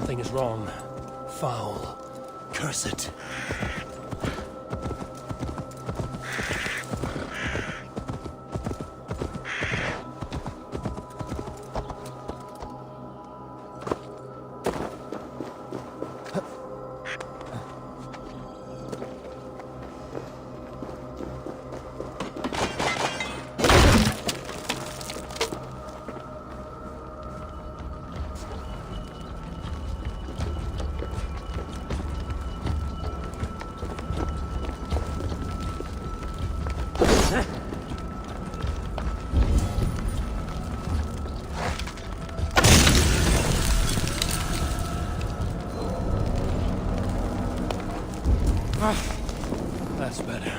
Something is wrong. Foul. Curse it. That's better.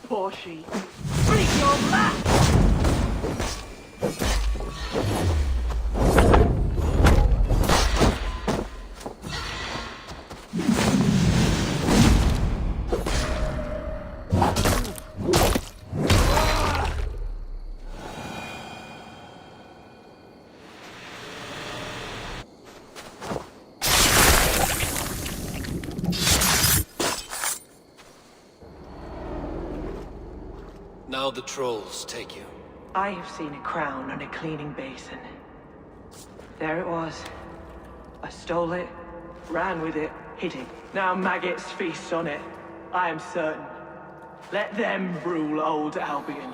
poor sheep. Bring your black! Now the trolls take you. I have seen a crown on a cleaning basin. There it was. I stole it, ran with it, hid it. Now maggots feast on it. I am certain. Let them rule old Albion.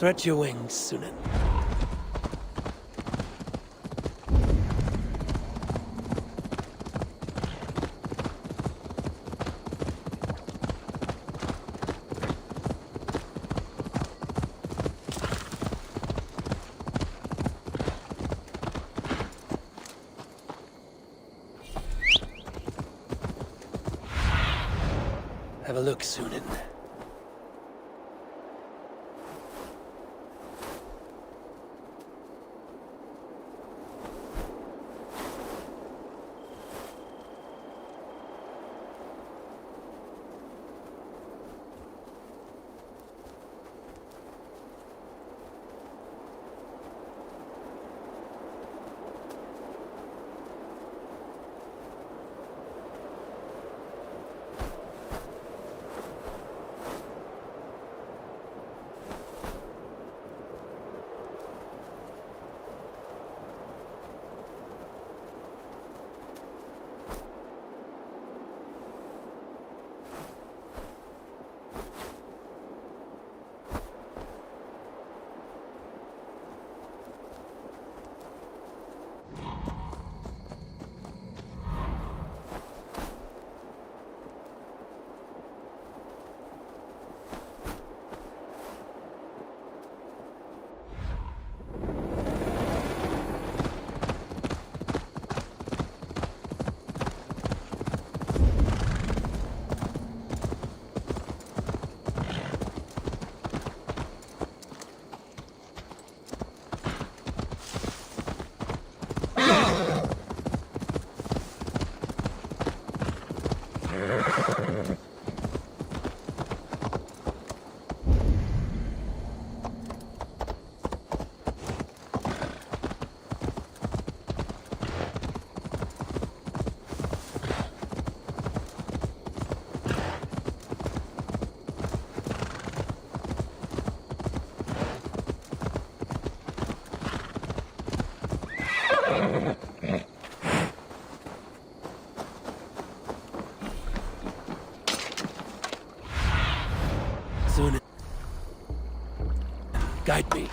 Stretch your wings, Sunan. Have a look, Sunan. Sunan, guide me.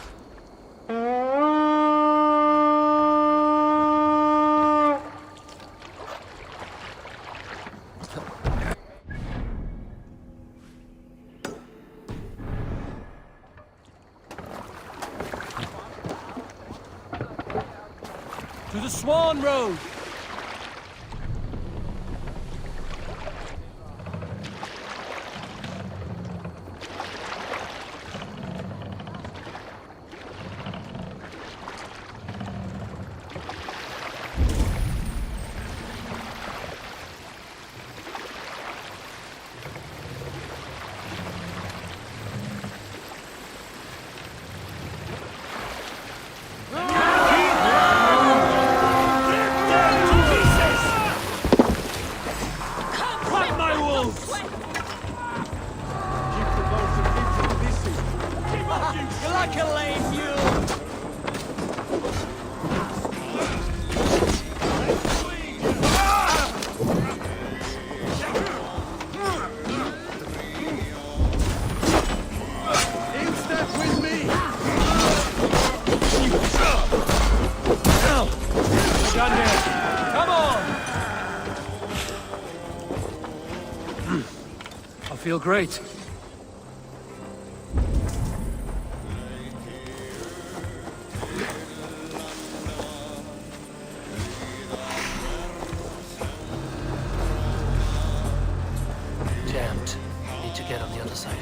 To the Swan Road! You're like a lame mule! In step with me! We're done here. Come on! I feel great. Jammed. Need to get on the other side.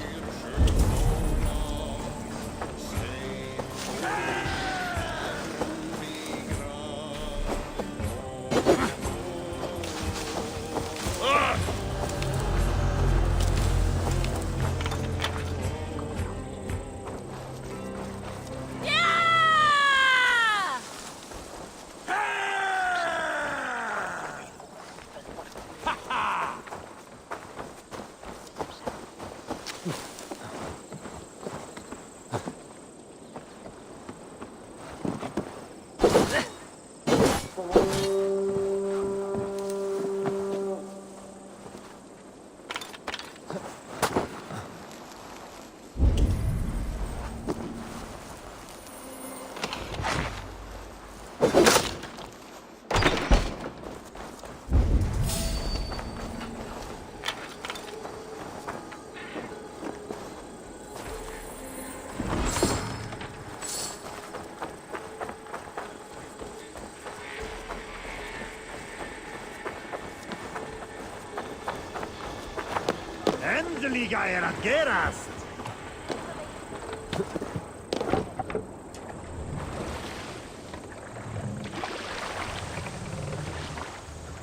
Ordentliga är att gerast!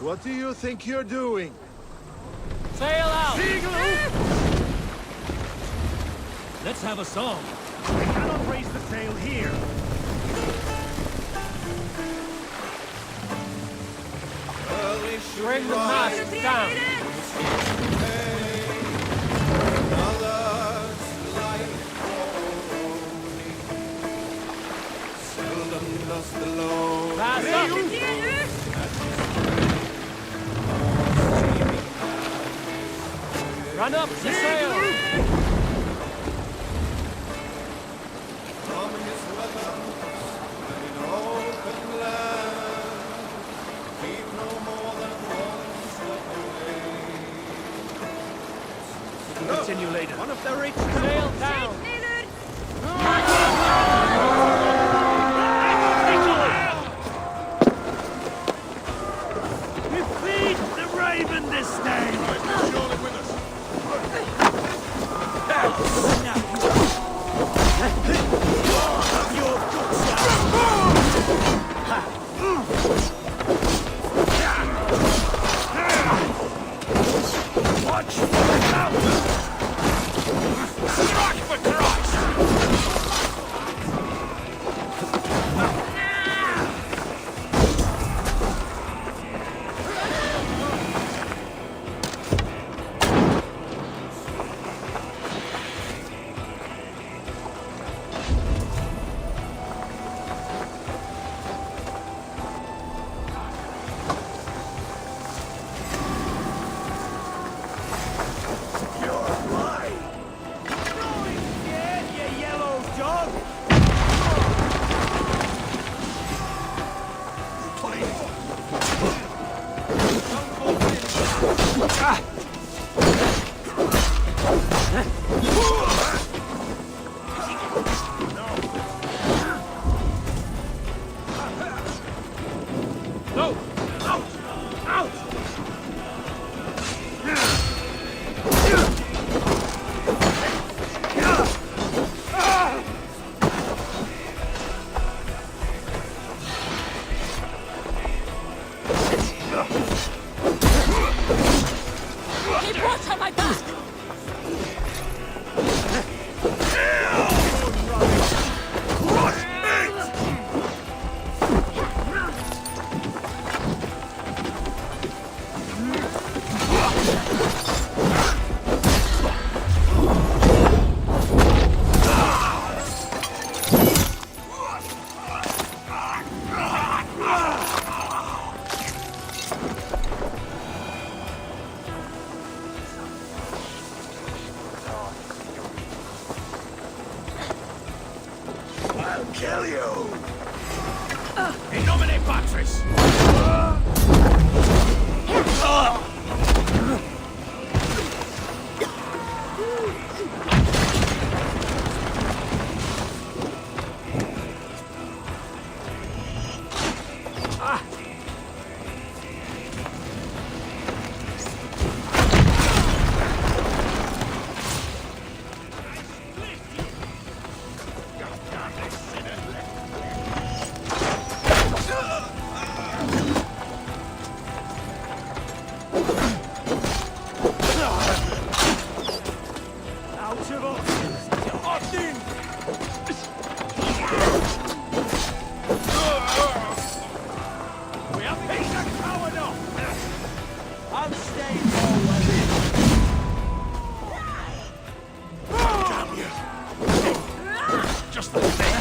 What do you think you're doing? Sail out! Segel! Let's have a song. I cannot raise the sail here. Bring the mast down. Pass up. Run up the sail. Continue later. One of the rich sail down. We feed the raven this day! Surely with us. Watch! Out! Strike for Christ! Go! Out! Out! Keep watch on my back! I'll kill you! In nomine Patris! Just the thing!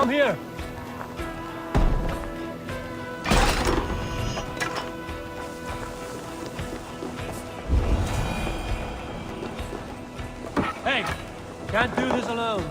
Come here. Hey, can't do this alone.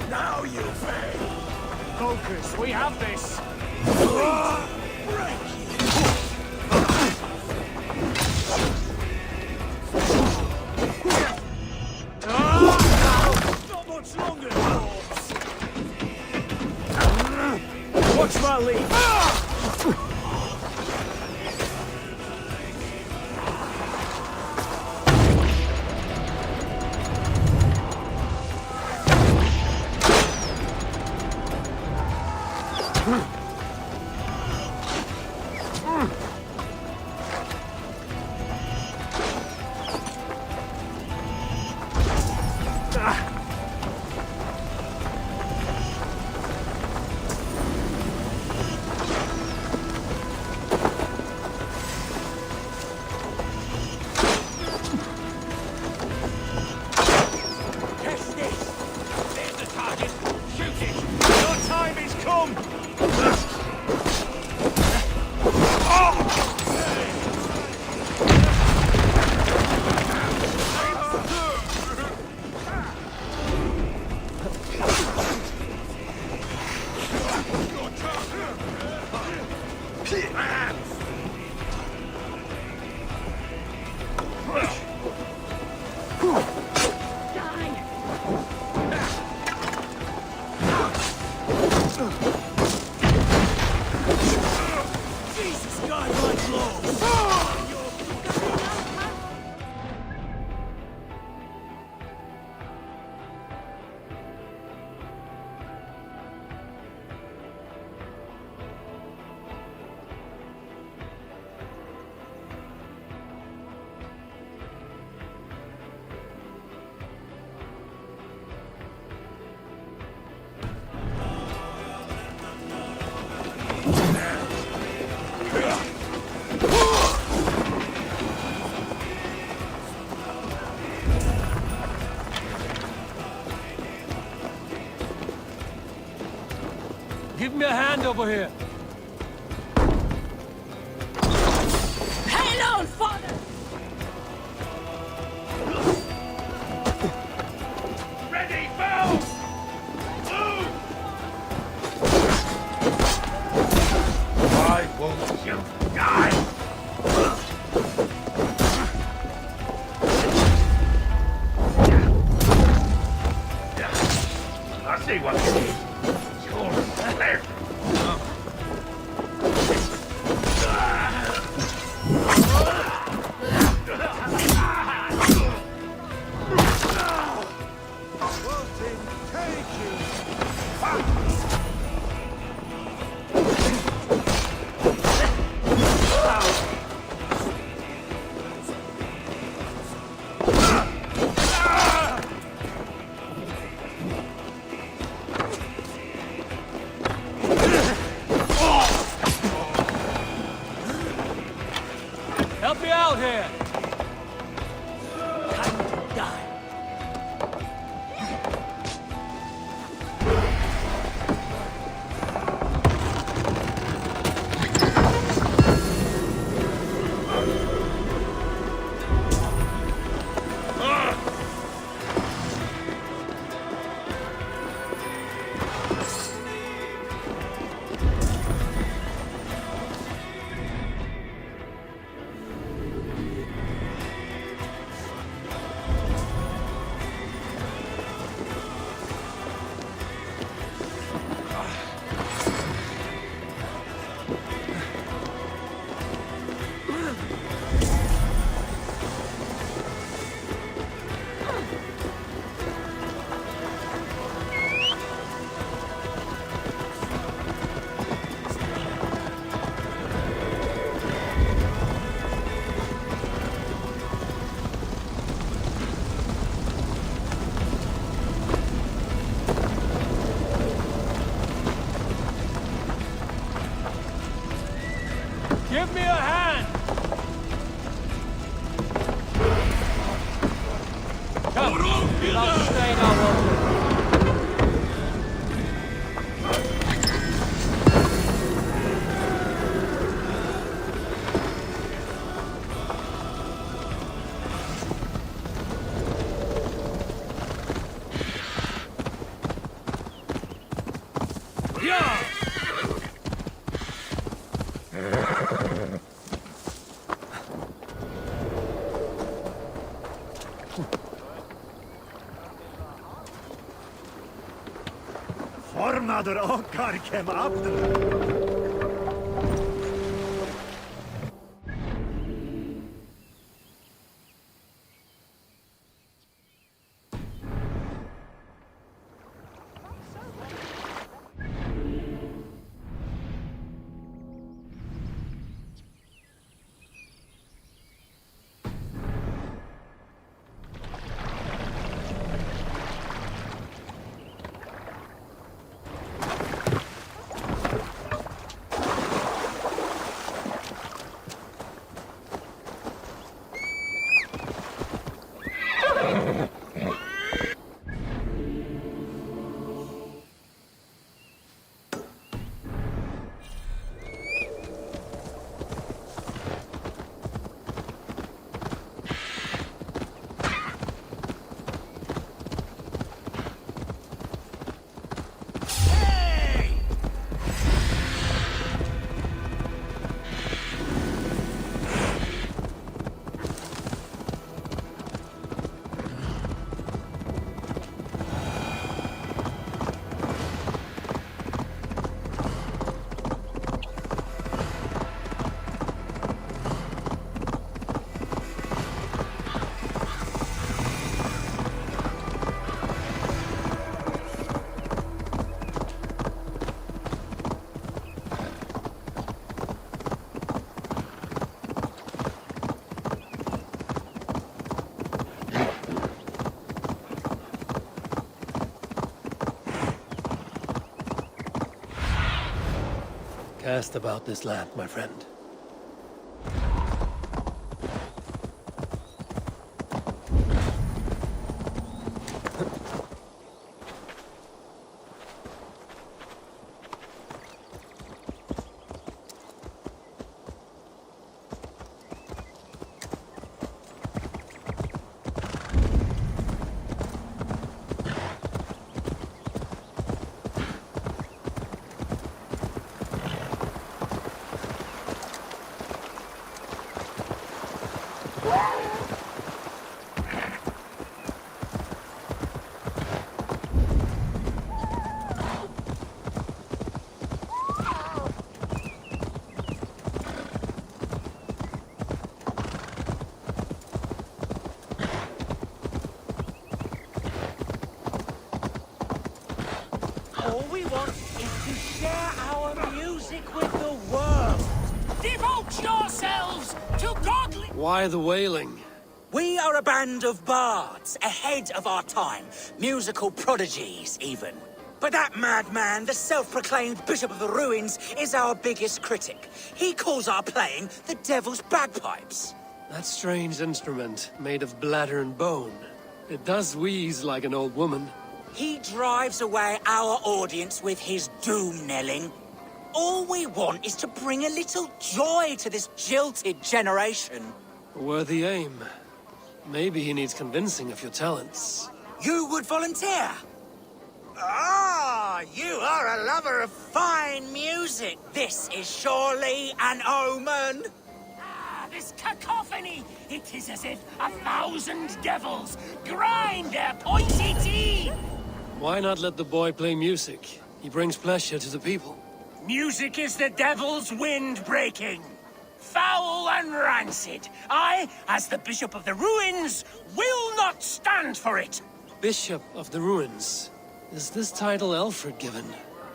Now you fail. Focus, we have this. Not much longer, dwarves. Watch my lead. Test this. There's the target. Shoot it. Your time is come. Jesus, God, my clothes. Give me a hand over here. Hang on, father! Ready, bow! Move! Why won't you die? I see what you need. Yours left. Help me out here. Time to die. Yeah! Formadır o karkem abdır. Cast about this land, my friend. All we want is to share our music with the world. Devote yourselves to godly... Why the wailing? We are a band of bards, ahead of our time. Musical prodigies, even. But that madman, the self-proclaimed Bishop of the Ruins, is our biggest critic. He calls our playing the Devil's Bagpipes. That strange instrument, made of bladder and bone. It does wheeze like an old woman. He drives away our audience with his doom-knelling. All we want is to bring a little joy to this jilted generation. A worthy aim. Maybe he needs convincing of your talents. You would volunteer? Ah, you are a lover of fine music. This is surely an omen. This cacophony! It is as if 1,000 devils grind their pointy teeth! Why not let the boy play music? He brings pleasure to the people. Music is the devil's wind breaking. Foul and rancid. I, as the Bishop of the Ruins, will not stand for it. Bishop of the Ruins. Is this title Alfred given?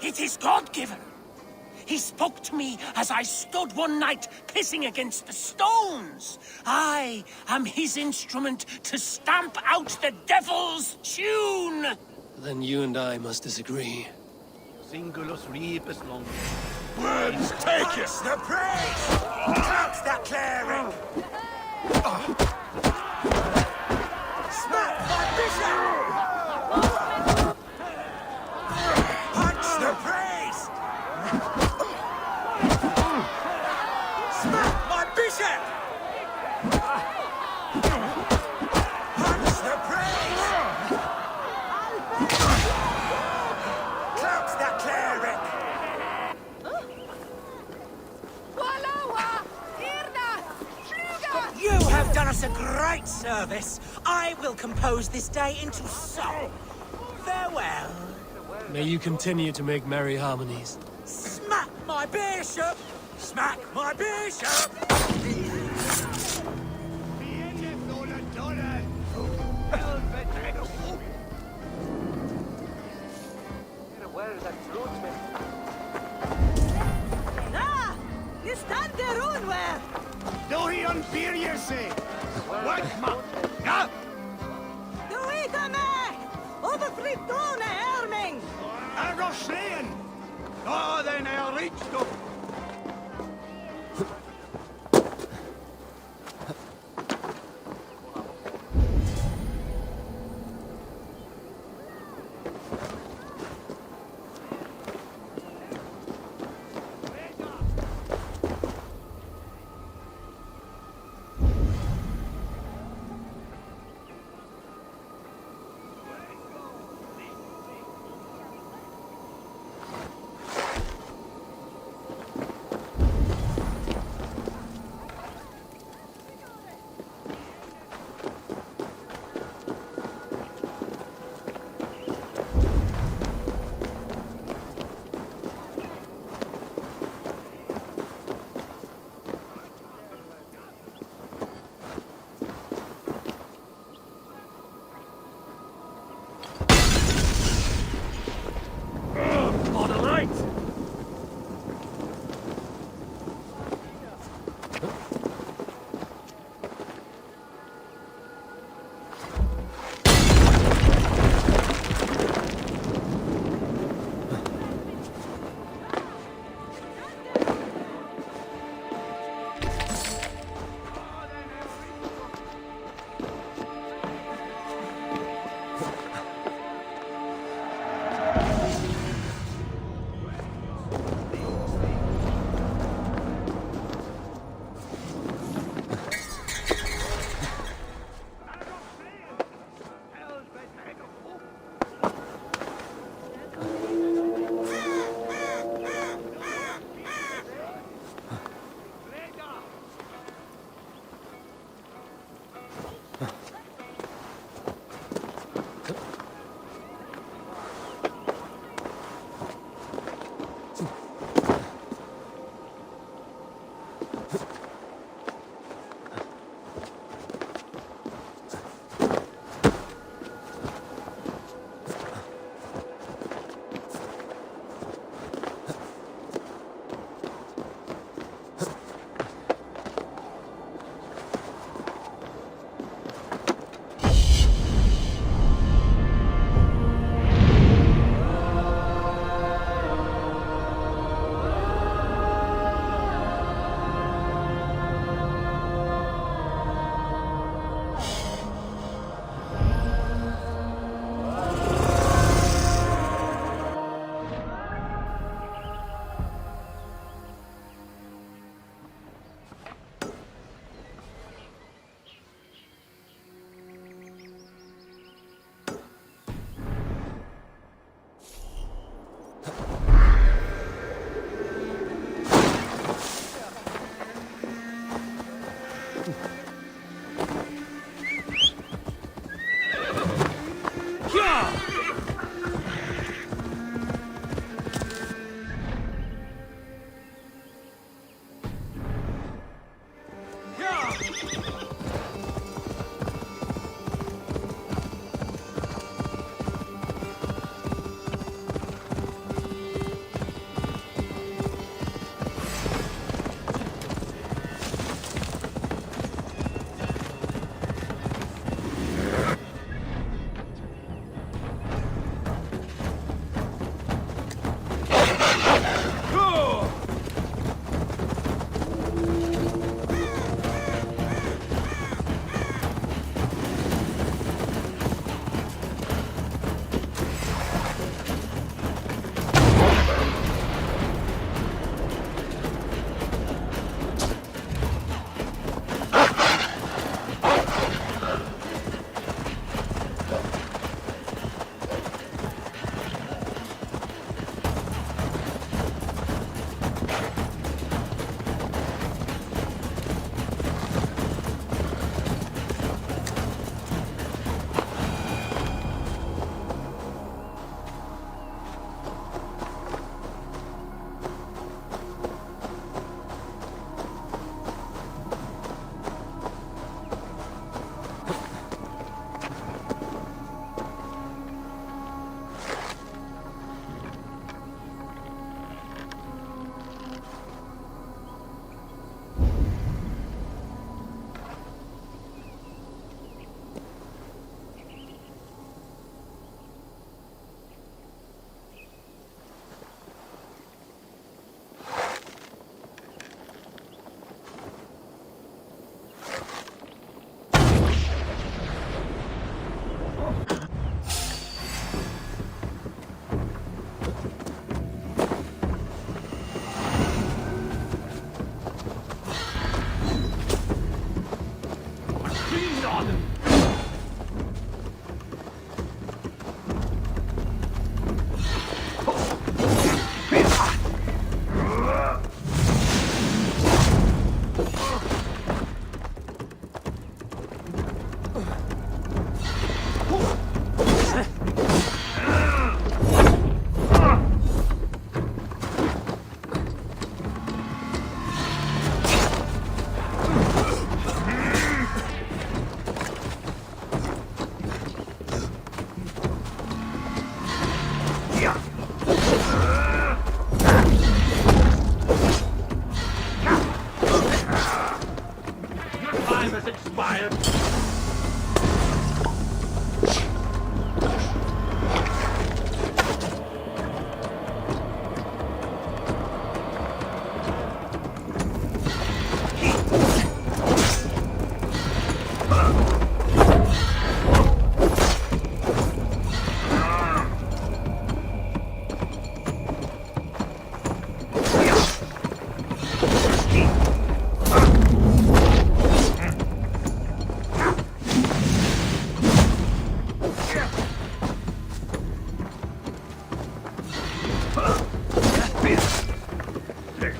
It is God-given. He spoke to me as I stood one night pissing against the stones. I am his instrument to stamp out the devil's tune. Then you and I must disagree. Singulus rebus long. Winds, take it! The praise! Clouds that clearing! Smack my bishop! Punch the praise! Smack my bishop! Punch the praise! Clouds that clearing! us a great service, I will compose this day into song. Farewell. May you continue to make merry harmonies. Smack my bishop! Smack my bishop! Ah! You stand there unware! Då he unbeer you say. What ma? Ja! Du ita me! Overflyttone Erming! Jag går slien. Ja, den är riktigt.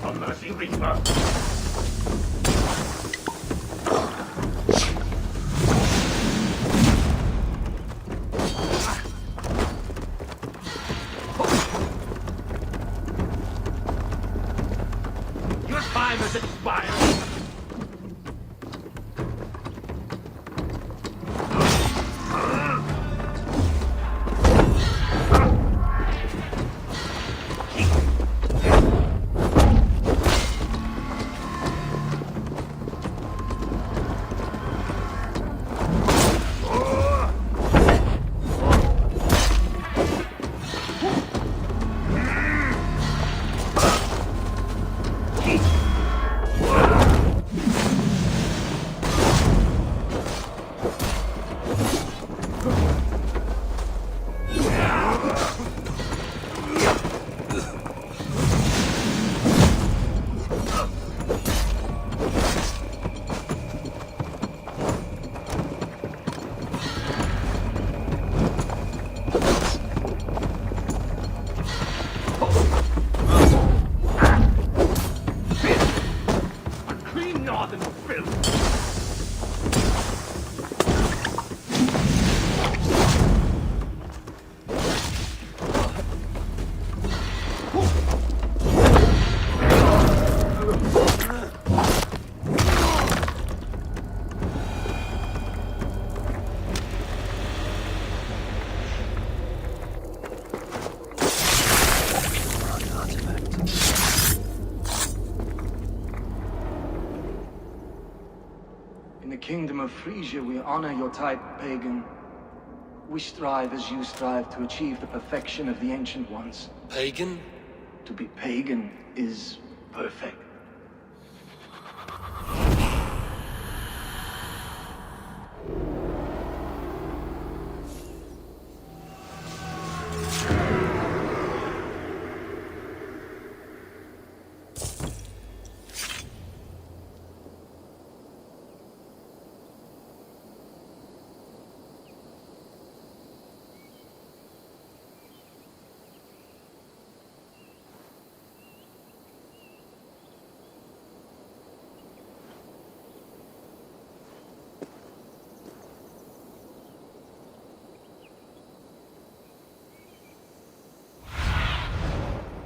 a mercy reaper. Your time has expired. Clean northern filth. In the kingdom of Frisia, we honor your type, pagan. We strive as you strive to achieve the perfection of the Ancient Ones. Pagan? To be pagan is perfect.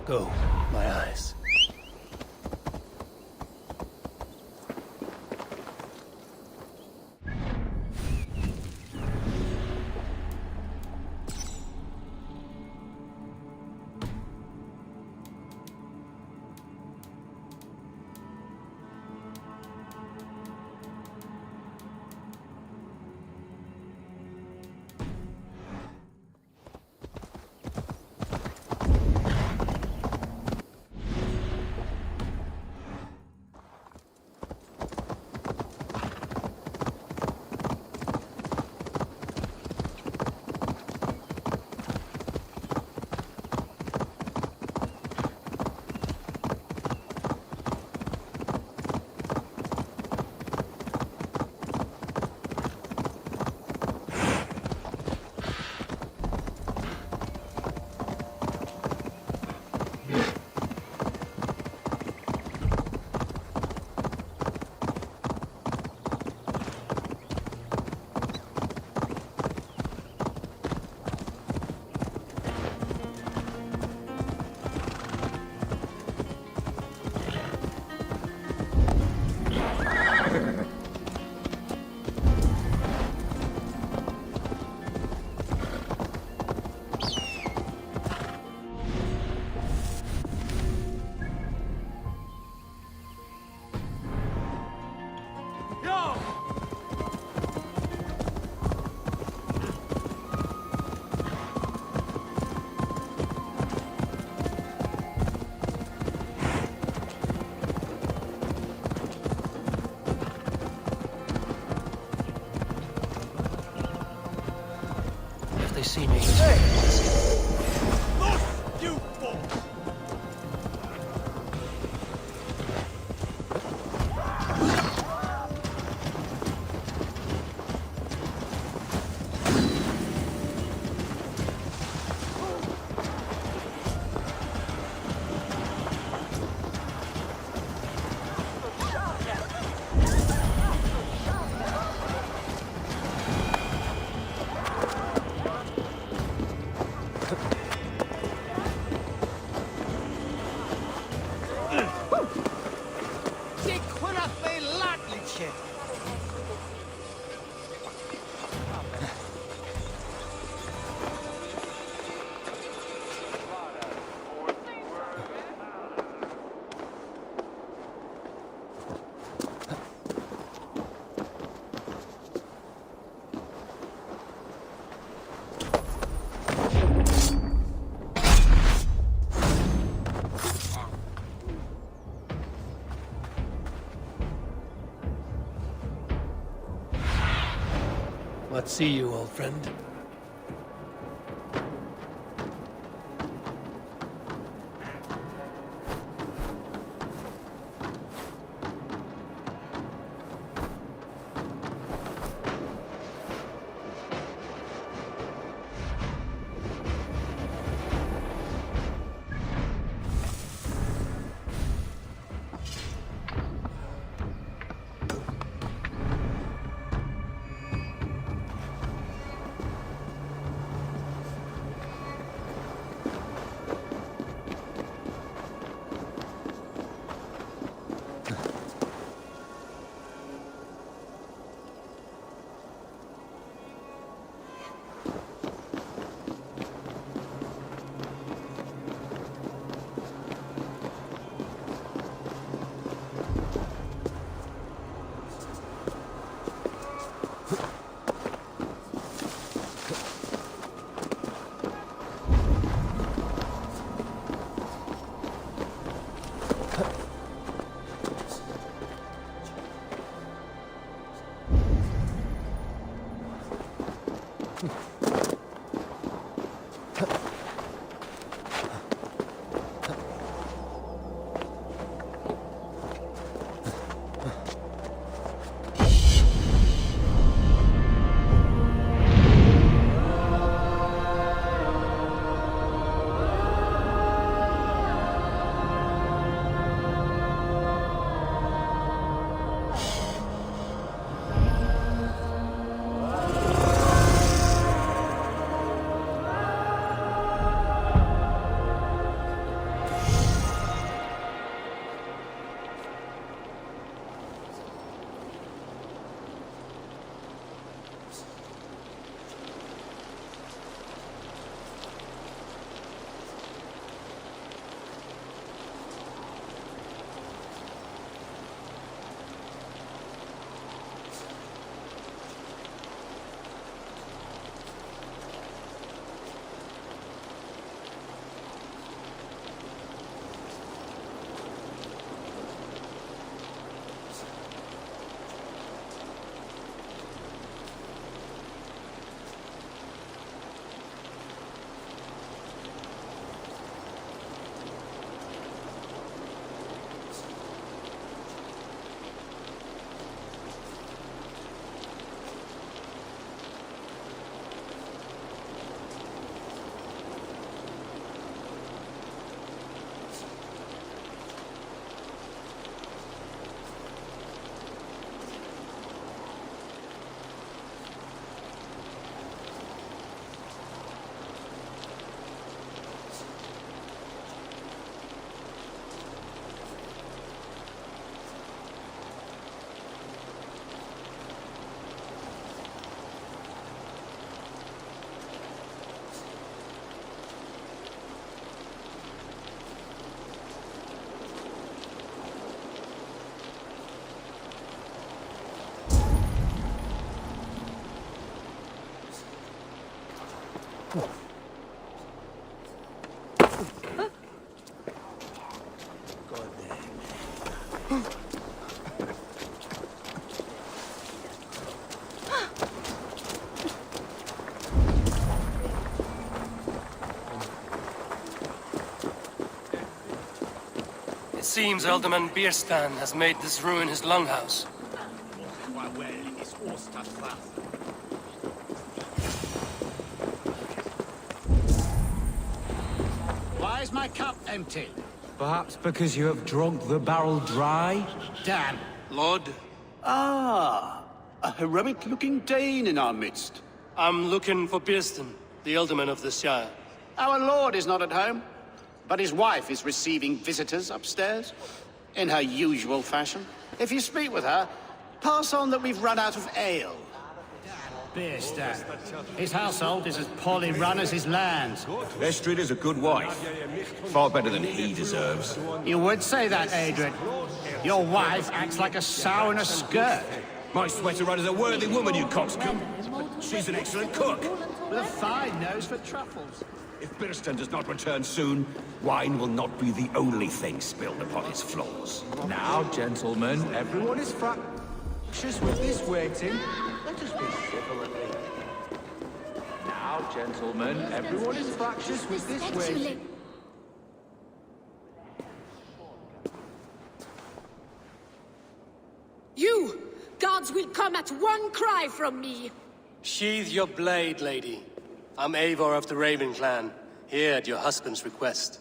Go, my eyes. They see me. You fool! but see you, old friend. It seems Alderman Bierstan has made this ruin his longhouse. Why is my cup empty? Perhaps because you have drunk the barrel dry? Damn. Lord, Ah, a heroic-looking Dane in our midst. I'm looking for Bierstan, the Alderman of the Shire. Our lord is not at home, but his wife is receiving visitors upstairs, in her usual fashion. If you speak with her, pass on that we've run out of ale. Bierstan. His household is as poorly run as his lands. Estrid is a good wife. Far better than he deserves. You would say that, Adrian. Your wife acts like a sow in a skirt. My sweater run is a worthy woman, you coxcomb. She's an excellent cook. With a fine nose for truffles. If Bierstan does not return soon, wine will not be the only thing spilled upon his floors. Now, gentlemen, everyone is fractious with this waiting. Let us be civil at least. gentlemen. Everyone is practiced with this way. You! Guards will come at one cry from me! Sheathe your blade, lady. I'm Eivor of the Raven clan, here at your husband's request.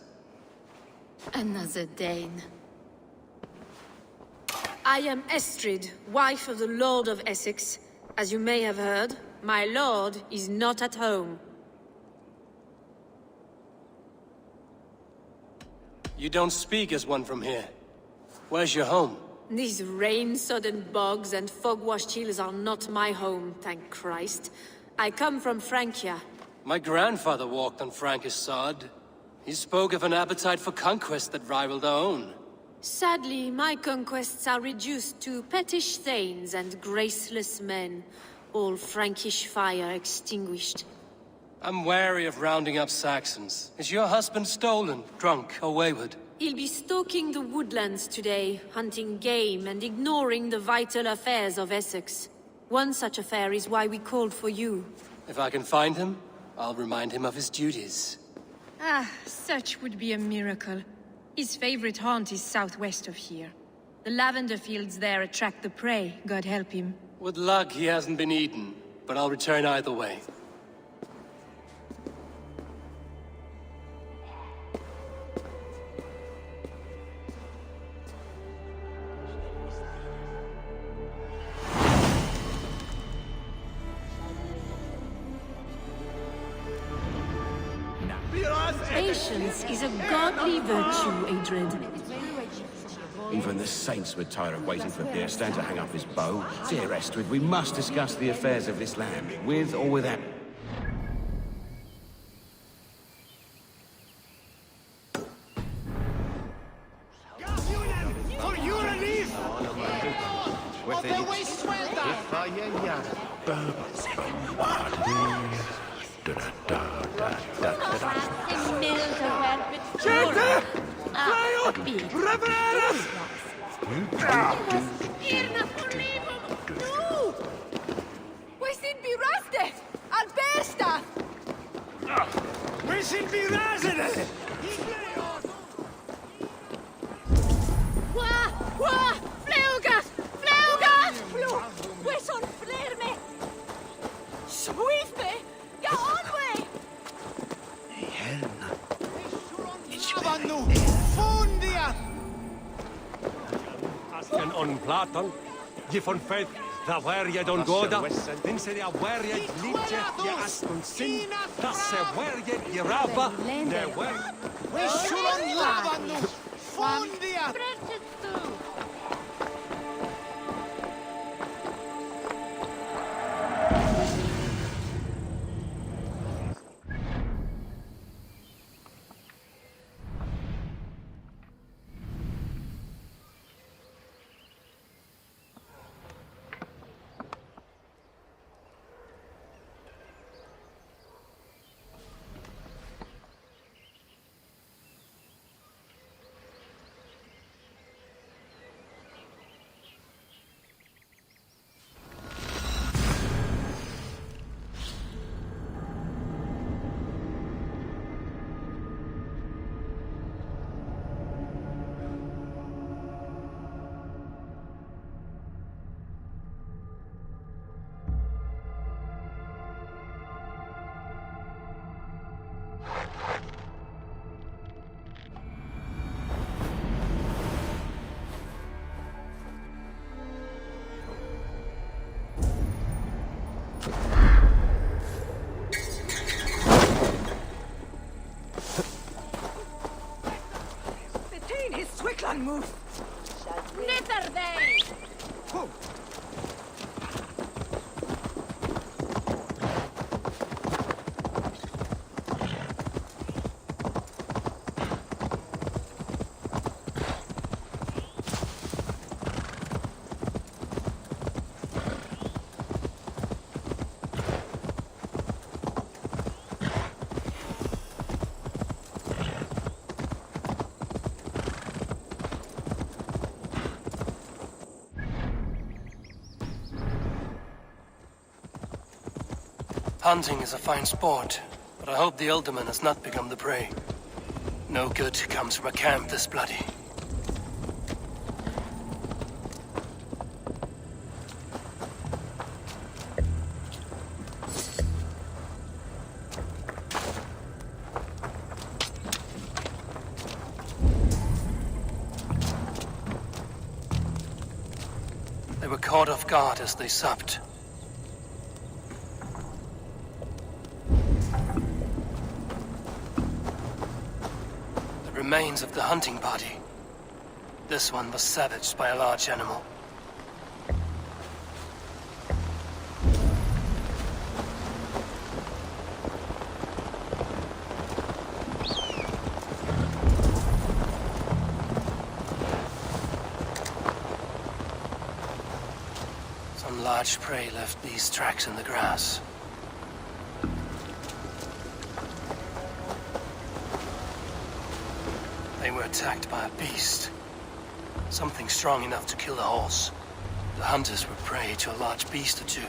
Another Dane. I am Estrid, wife of the Lord of Essex. As you may have heard, my lord is not at home. You don't speak as one from here. Where's your home? These rain-sodden bogs and fog-washed hills are not my home, thank Christ. I come from Francia. My grandfather walked on Frankish sod. He spoke of an appetite for conquest that rivaled our own. Sadly, my conquests are reduced to pettish thanes and graceless men, all Frankish fire extinguished. I'm wary of rounding up Saxons. Is your husband stolen, drunk, or wayward? He'll be stalking the woodlands today, hunting game and ignoring the vital affairs of Essex. One such affair is why we called for you. If I can find him, I'll remind him of his duties. Ah, such would be a miracle. His favorite haunt is southwest of here. The lavender fields there attract the prey, God help him. With luck, he hasn't been eaten, but I'll return either way. Patience is a godly virtue, Adred. Even the saints would tire of waiting for Beerstan to hang up his bow. Dear Estrid, we must discuss the affairs of this land, with or without... We sind berastet! Albesta! We sind berastet! Wah! Flugas! We son flerme! Swiftme! Ja, onway! Asken on Platon, je von Faith, da where je don't go da, then se ja where je liedje, je asken sin, dat se where je rapa, ne where... We zullen lavanu! Fundia! Move! Never they! Hunting is a fine sport, but I hope the alderman has not become the prey. No good comes from a camp this bloody. They were caught off guard as they supped. Remains of the hunting party. This one was savaged by a large animal. Some large prey left these tracks in the grass. They were attacked by a beast. Something strong enough to kill a horse. The hunters were prey to a large beast or two.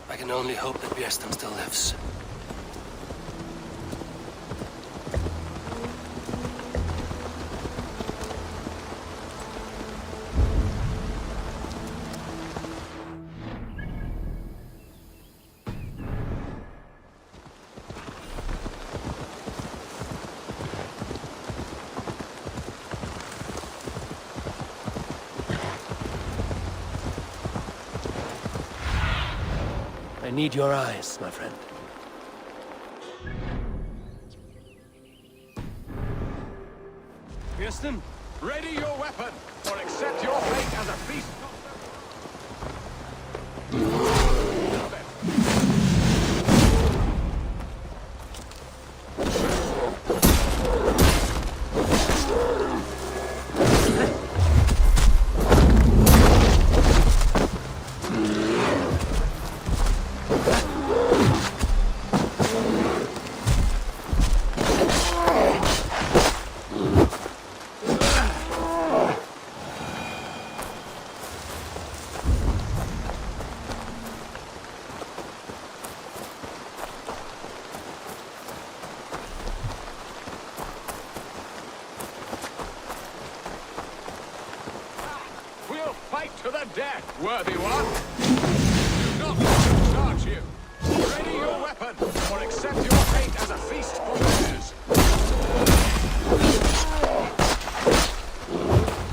I can only hope that Björsten still lives. I need your eyes, my friend. Björsten? Ready your weapon, or accept your fate as a feast. Fight to the death, worthy one! Do not let them charge you! Ready your weapon, or accept your fate as a feast for bears!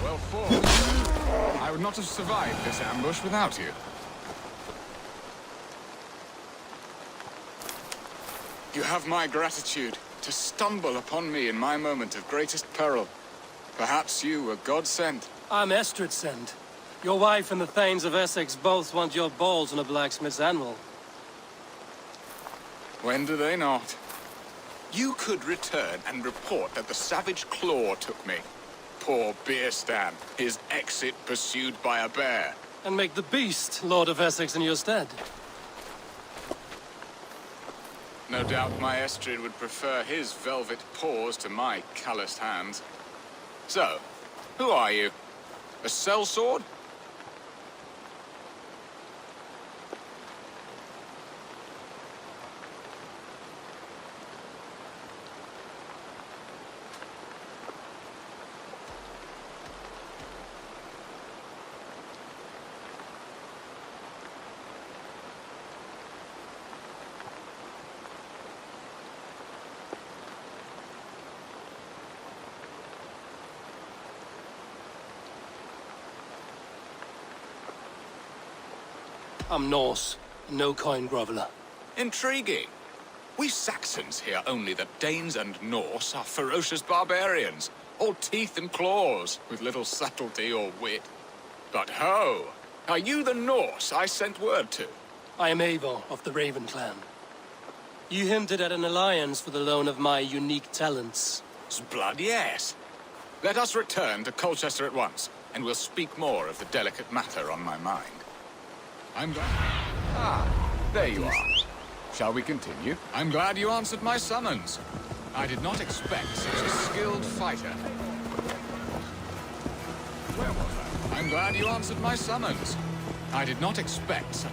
Well fought. I would not have survived this ambush without you. You have my gratitude to stumble upon me in my moment of greatest peril. Perhaps you were God-sent. I'm Estrid sent. Your wife and the Thanes of Essex both want your balls on a blacksmith's anvil. When do they not? You could return and report that the savage Claw took me. Poor Björsten, his exit pursued by a bear. And make the beast Lord of Essex in your stead. No doubt my Estrid would prefer his velvet paws to my calloused hands. So, who are you? A sellsword? I'm Norse, no coin groveler. Intriguing. We Saxons hear only that Danes and Norse are ferocious barbarians, all teeth and claws, with little subtlety or wit. But ho! Are you the Norse I sent word to? I am Eivor of the Raven clan. You hinted at an alliance for the loan of my unique talents. Blood, yes. Let us return to Colchester at once, and we'll speak more of the delicate matter on my mind. I'm glad... Ah, there you are. Shall we continue? I'm glad you answered my summons. I did not expect such a skilled fighter. Where was I? I'm glad you answered my summons. I did not expect such...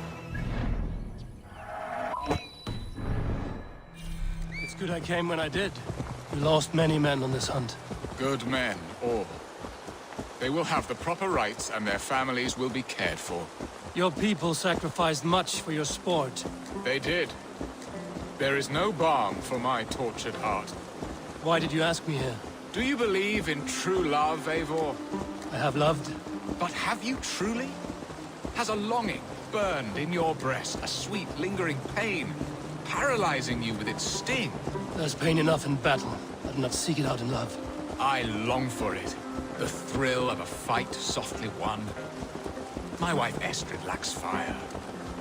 good I came when I did. We lost many men on this hunt. Good men, all. They will have the proper rights and their families will be cared for. Your people sacrificed much for your sport. They did. There is no balm for my tortured heart. Why did you ask me here? Do you believe in true love, Eivor? I have loved. But have you truly? Has a longing burned in your breast, a sweet, lingering pain, paralyzing you with its sting? There's pain enough in battle. I do not seek it out in love. I long for it. The thrill of a fight softly won. My wife Estrid lacks fire.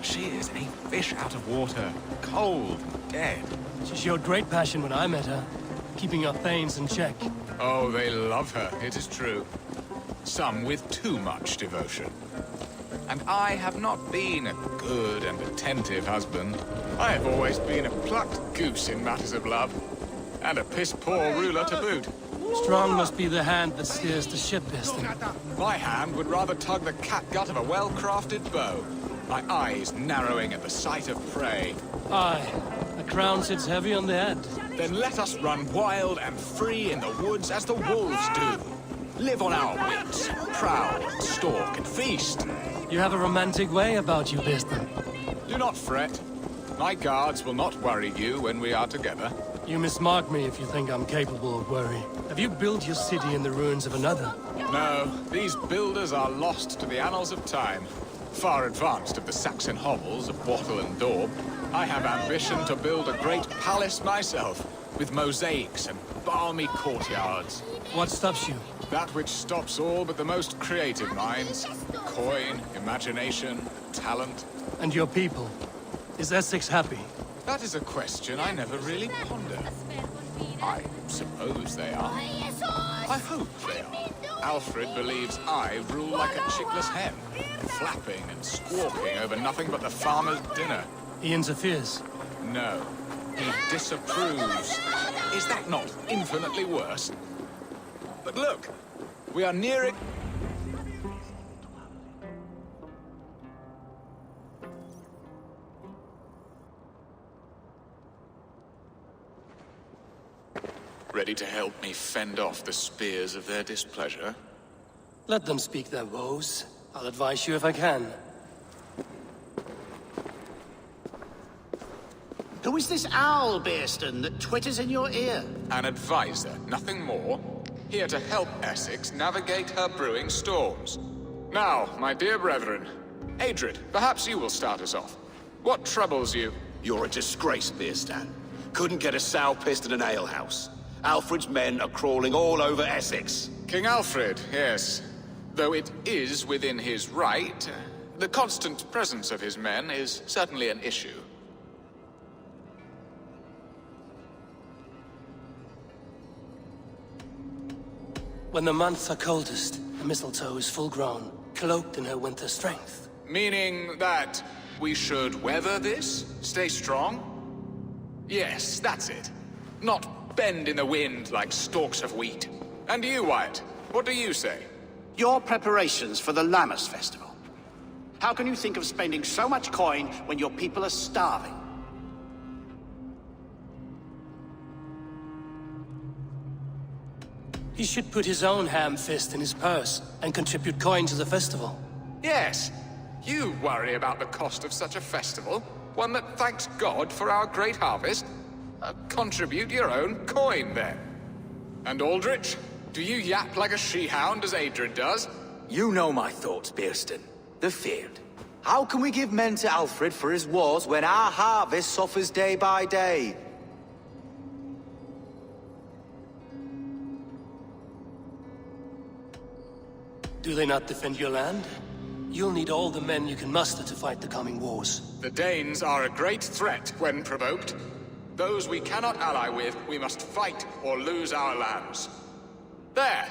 She is a fish out of water, cold, dead. She showed great passion when I met her, keeping her thanes in check. Oh, they love her, it is true. Some with too much devotion. And I have not been a good and attentive husband. I have always been a plucked goose in matters of love. And a piss-poor ruler to boot. Strong must be the hand that steers the ship, Biston. My hand would rather tug the catgut of a well-crafted bow. My eyes narrowing at the sight of prey. Aye, a crown sits heavy on the head. Then let us run wild and free in the woods as the wolves do. Live on our wits, prowl, stalk, and feast. You have a romantic way about you, Biston. Do not fret. My guards will not worry you when we are together. You mismark me if you think I'm capable of worry. Have you built your city in the ruins of another? No, these builders are lost to the annals of time. Far advanced of the Saxon hovels of Wattle and Daub. I have ambition to build a great palace myself, with mosaics and balmy courtyards. What stops you? That which stops all but the most creative minds. Coin, imagination, talent. And your people? Is Essex happy? That is a question I never really pondered. I suppose they are. I hope they are. Alfred believes I rule like a chickless hen, flapping and squawking over nothing but the farmer's dinner. He interferes? No. He disapproves. Is that not infinitely worse? But look, we are nearing... Ready to help me fend off the spears of their displeasure? Let them speak their woes. I'll advise you if I can. Who is this owl, Bearston, that twitters in your ear? An advisor, nothing more. Here to help Essex navigate her brewing storms. Now, my dear brethren, Adrid, perhaps you will start us off. What troubles you? You're a disgrace, Beerstan. Couldn't get a sow pissed in an alehouse. Alfred's men are crawling all over Essex. King Alfred, yes. Though it is within his right, the constant presence of his men is certainly an issue. When the months are coldest, the mistletoe is full grown, cloaked in her winter strength. Meaning that we should weather this? Stay strong? Yes, that's it. Not bend in the wind like stalks of wheat. And you, Wyatt, what do you say? Your preparations for the Lammas festival. How can you think of spending so much coin when your people are starving? He should put his own ham fist in his purse and contribute coin to the festival. Yes, you worry about the cost of such a festival, one that thanks God for our great harvest. Contribute your own coin, then. And Aldrich, do you yap like a she-hound as Adrid does? You know my thoughts, Bearston. The field. How can we give men to Alfred for his wars when our harvest suffers day by day? Do they not defend your land? You'll need all the men you can muster to fight the coming wars. The Danes are a great threat when provoked. Those we cannot ally with, we must fight or lose our lands. There!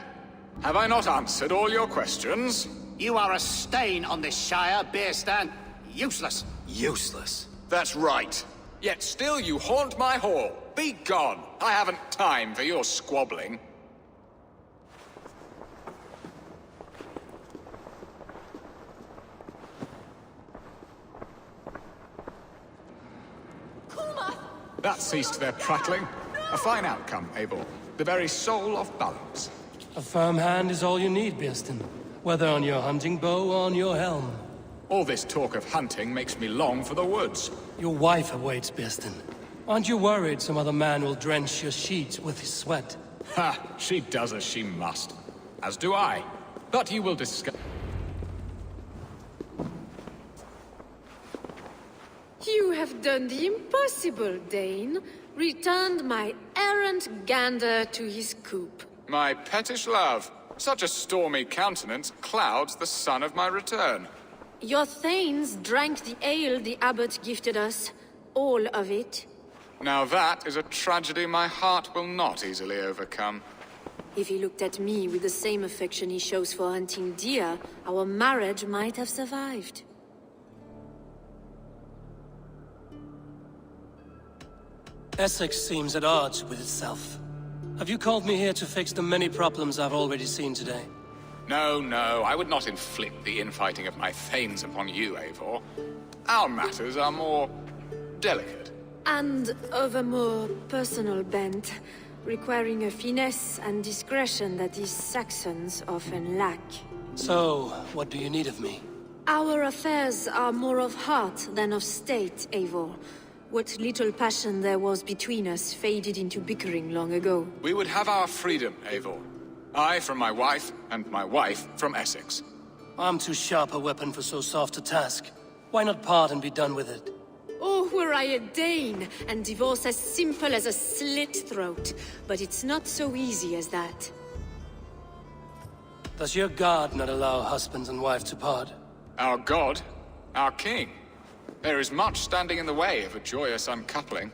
Have I not answered all your questions? You are a stain on this Shire, Bearstan. Useless. Useless. That's right. Yet still you haunt my hall. Be gone! I haven't time for your squabbling. That ceased their prattling. A fine outcome, Eivor. The very soul of balance. A firm hand is all you need, Birsten. Whether on your hunting bow or on your helm. All this talk of hunting makes me long for the woods. Your wife awaits, Birsten. Aren't you worried some other man will drench your sheets with his sweat? Ha! She does as she must. As do I. But you will discuss... You have done the impossible, Dane. Returned my errant gander to his coop. My pettish love. Such a stormy countenance clouds the sun of my return. Your thanes drank the ale the abbot gifted us. All of it. Now that is a tragedy my heart will not easily overcome. If he looked at me with the same affection he shows for hunting deer, our marriage might have survived. Essex seems at odds with itself. Have you called me here to fix the many problems I've already seen today? No, no, I would not inflict the infighting of my thanes upon you, Eivor. Our matters are more... delicate. And of a more personal bent, requiring a finesse and discretion that these Saxons often lack. So, what do you need of me? Our affairs are more of heart than of state, Eivor. What little passion there was between us faded into bickering long ago. We would have our freedom, Eivor. I from my wife, and my wife from Essex. I'm too sharp a weapon for so soft a task. Why not part and be done with it? Oh, were I a Dane, and divorce as simple as a slit throat. But it's not so easy as that. Does your god not allow husbands and wives to part? Our god? Our king? There is much standing in the way of a joyous uncoupling.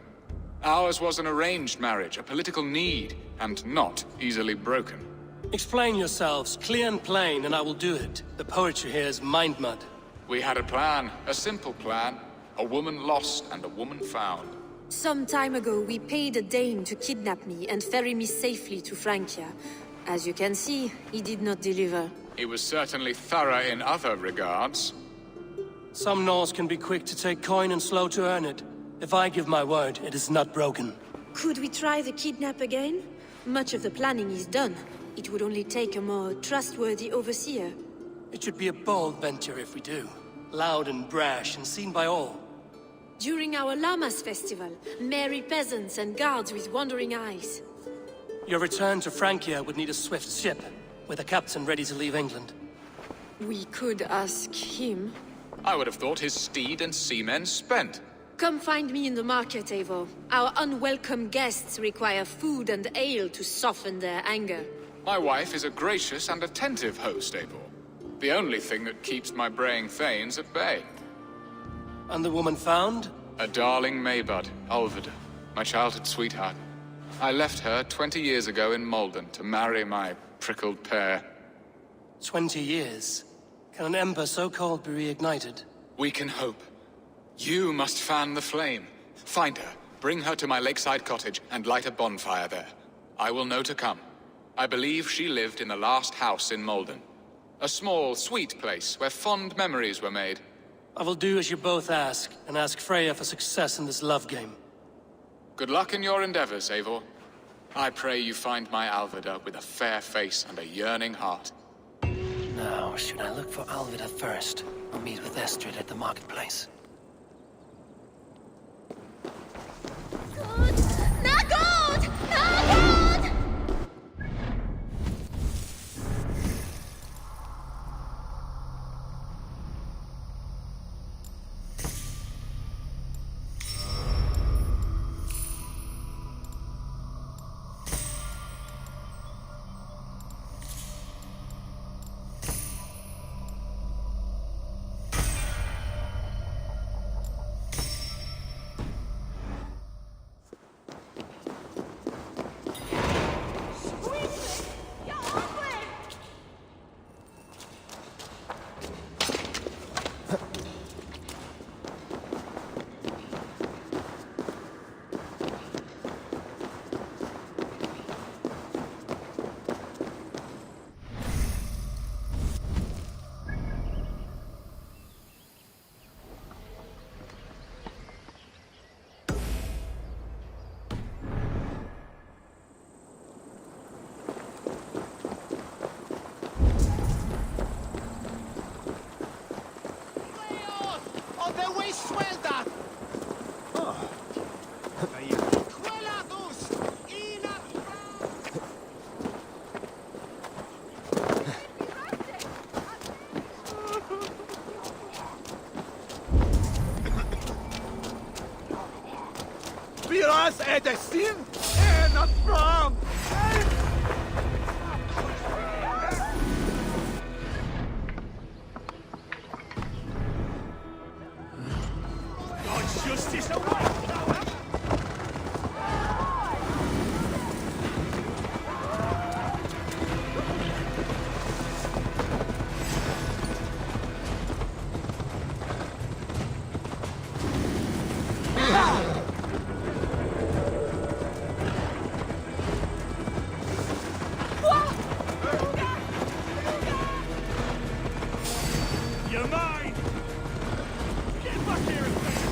Ours was an arranged marriage, a political need, and not easily broken. Explain yourselves, clear and plain, and I will do it. The poetry here is mind mud. We had a plan, a simple plan. A woman lost and a woman found. Some time ago, we paid a Dane to kidnap me and ferry me safely to Francia. As you can see, he did not deliver. He was certainly thorough in other regards. Some Norse can be quick to take coin and slow to earn it. If I give my word, it is not broken. Could we try the kidnap again? Much of the planning is done. It would only take a more trustworthy overseer. It should be a bold venture if we do. Loud and brash and seen by all. During our Llamas festival, merry peasants and guards with wandering eyes. Your return to Francia would need a swift ship, with a captain ready to leave England. We could ask him. I would have thought his steed and seamen spent. Come find me in the market, Eivor. Our unwelcome guests require food and ale to soften their anger. My wife is a gracious and attentive host, Eivor. The only thing that keeps my braying thanes at bay. And the woman found? A darling Maybud, Ulvida, my childhood sweetheart. I left her 20 years ago in Malden to marry my prickled pear. 20 years? Can an ember so cold be reignited? We can hope. You must fan the flame. Find her, bring her to my lakeside cottage, and light a bonfire there. I will know to come. I believe she lived in the last house in Malden. A small, sweet place where fond memories were made. I will do as you both ask, and ask Freya for success in this love game. Good luck in your endeavors, Eivor. I pray you find my Alvida with a fair face and a yearning heart. Now, should I look for Alvida first, or meet with Estrid at the marketplace? Was er der Sinn? Not from! God's justice away! You're mine! Get back here and face it!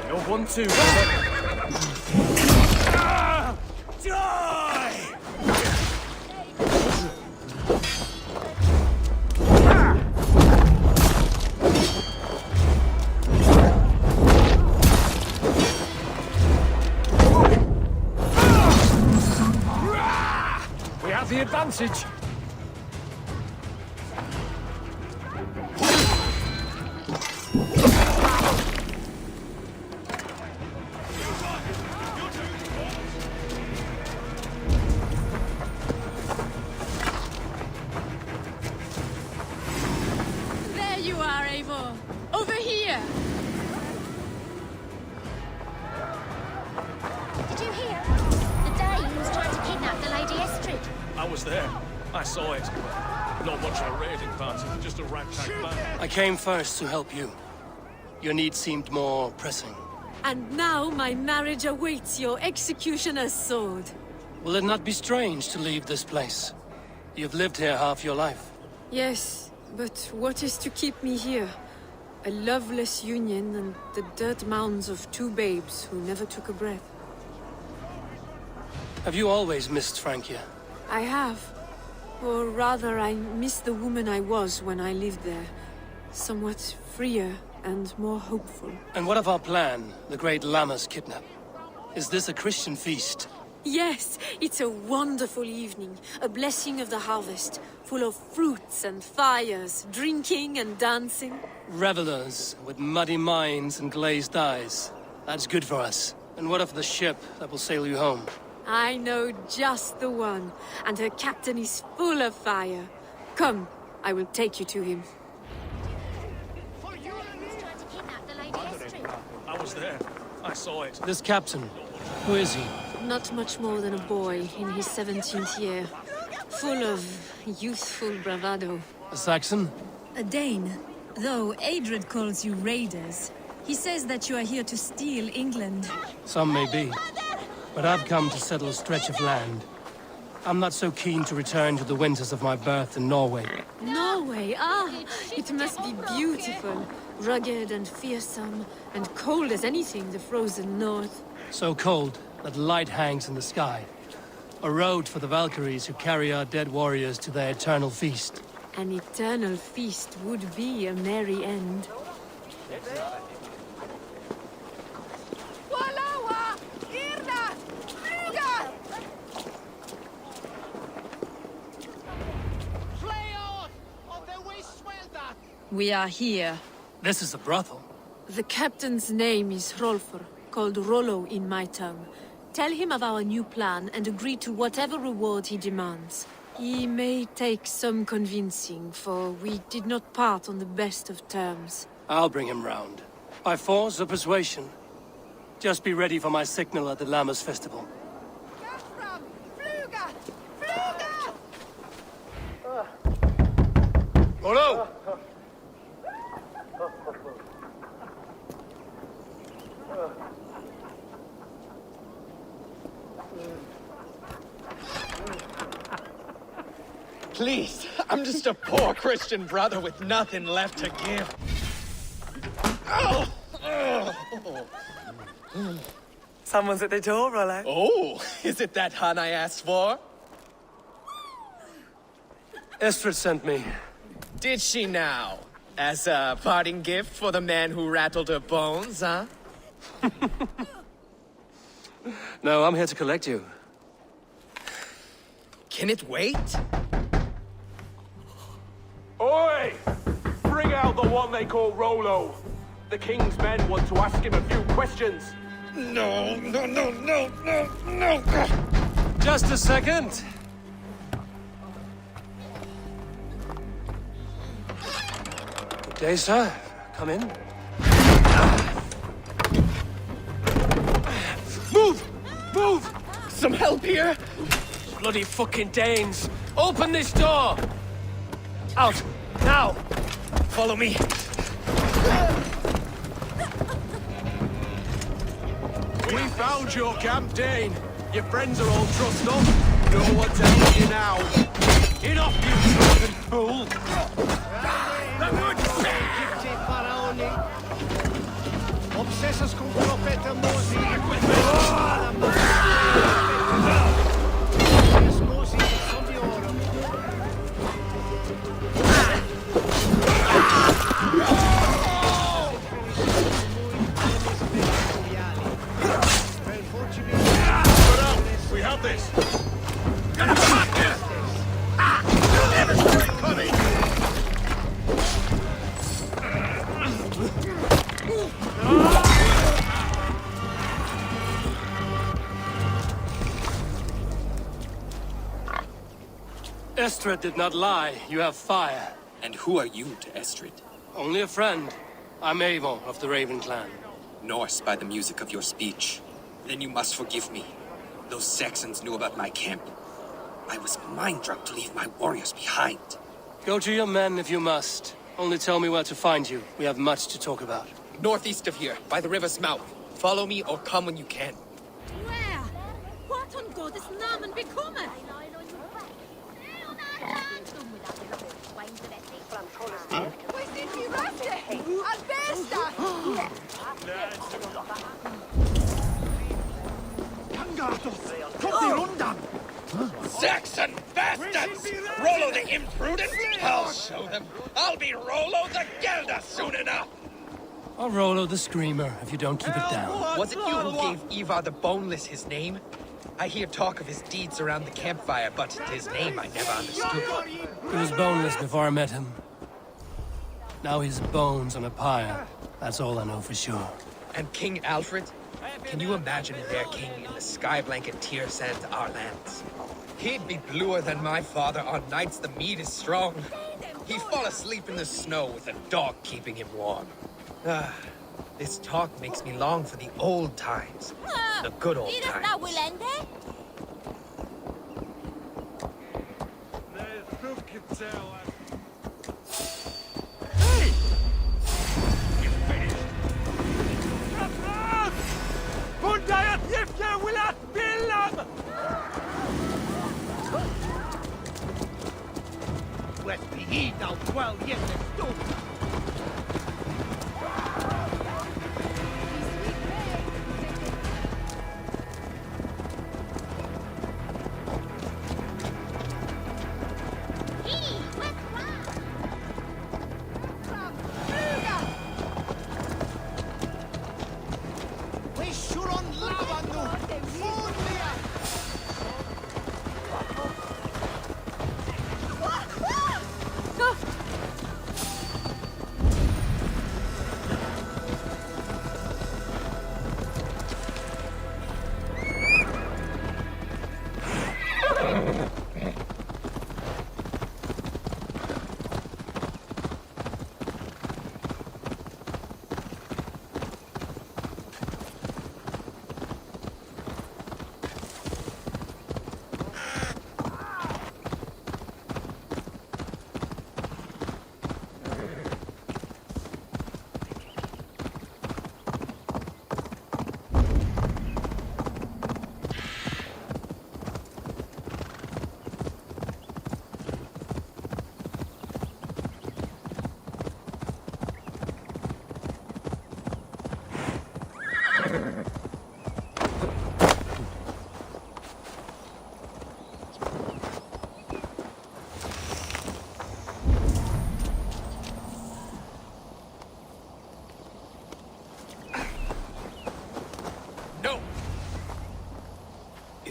You're 1-2, Die! We have the advantage. There you are, Eivor. Over here. Did you hear? The Danes tried to kidnap the Lady Estrid. I was there. I saw it. Not much of a raiding party, just a ragtag band. I came first to help you. Your need seemed more pressing. And now my marriage awaits your executioner's sword. Will it not be strange to leave this place? You've lived here half your life. Yes, but what is to keep me here? A loveless union and the dirt mounds of two babes who never took a breath. Have you always missed Francia? I have. Or rather, I miss the woman I was when I lived there. Somewhat freer and more hopeful. And what of our plan, the great Lammas kidnap? Is this a Christian feast? Yes, it's a wonderful evening. A blessing of the harvest, full of fruits and fires, drinking and dancing. Revelers with muddy minds and glazed eyes. That's good for us. And what of the ship that will sail you home? I know just the one, and her captain is full of fire. Come, I will take you to him. The Danes tried to kidnap the Lady Estrid. I was there. I saw it. This captain, who is he? Not much more than a boy in his 17th year. Full of youthful bravado. A Saxon? A Dane. Though Adred calls you raiders. He says that you are here to steal England. Some may be. But I've come to settle a stretch of land. I'm not so keen to return to the winters of my birth in Norway. Norway, it must be beautiful. Rugged and fearsome, and cold as anything the frozen north. So cold that light hangs in the sky. A road for the Valkyries who carry our dead warriors to their eternal feast. An eternal feast would be a merry end. We are here. This is a brothel. The captain's name is Hrolfr, called Rollo in my tongue. Tell him of our new plan and agree to whatever reward he demands. He may take some convincing, for we did not part on the best of terms. I'll bring him round. By force or persuasion. Just be ready for my signal at the Lammas festival. Rollo! Please, I'm just a poor Christian brother with nothing left to give. Someone's at the door, Rollo. Oh, is it that hun I asked for? Estrid sent me. Did she now? As a parting gift for the man who rattled her bones, huh? No, I'm here to collect you. Can it wait? Oi! Bring out the one they call Rollo. The king's men want to ask him a few questions. No. Just a second. Good day, sir. Come in. Move! Some help here? Bloody fucking Danes! Open this door! Out! Now! Follow me. We found your camp, Dane. Your friends are all trussed up. No one's helping you now. Enough, you drunken fool! Obsessors con profeta Mosi. We have this. Estrid did not lie. You have fire. And who are you to Estrid? Only a friend. I'm Avon of the Raven clan. Norse by the music of your speech. Then you must forgive me. Those Saxons knew about my camp. I was mind-drunk to leave my warriors behind. Go to your men if you must. Only tell me where to find you. We have much to talk about. Northeast of here, by the river's mouth. Follow me or come when you can. Where? What on God's name becometh? Saxon bastards! Rollo the imprudent? I'll show them. I'll be Rollo the Gelder soon enough! Or Rollo the Screamer, if you don't keep it down. Was it you who gave Ivar the Boneless his name? I hear talk of his deeds around the campfire, but his name I never understood. He was boneless before I met him. Now he's bones on a pyre. That's all I know for sure. And King Alfred? Can you imagine their king in the sky blanket tear sand our lands? He'd be bluer than my father on nights the meat is strong. He'd fall asleep in the snow with a dog keeping him warm. This talk makes me long for the old times. The good old times. Hey! You finished? Kundajat Yevke Wilat Bilam! West be now 12 years ago.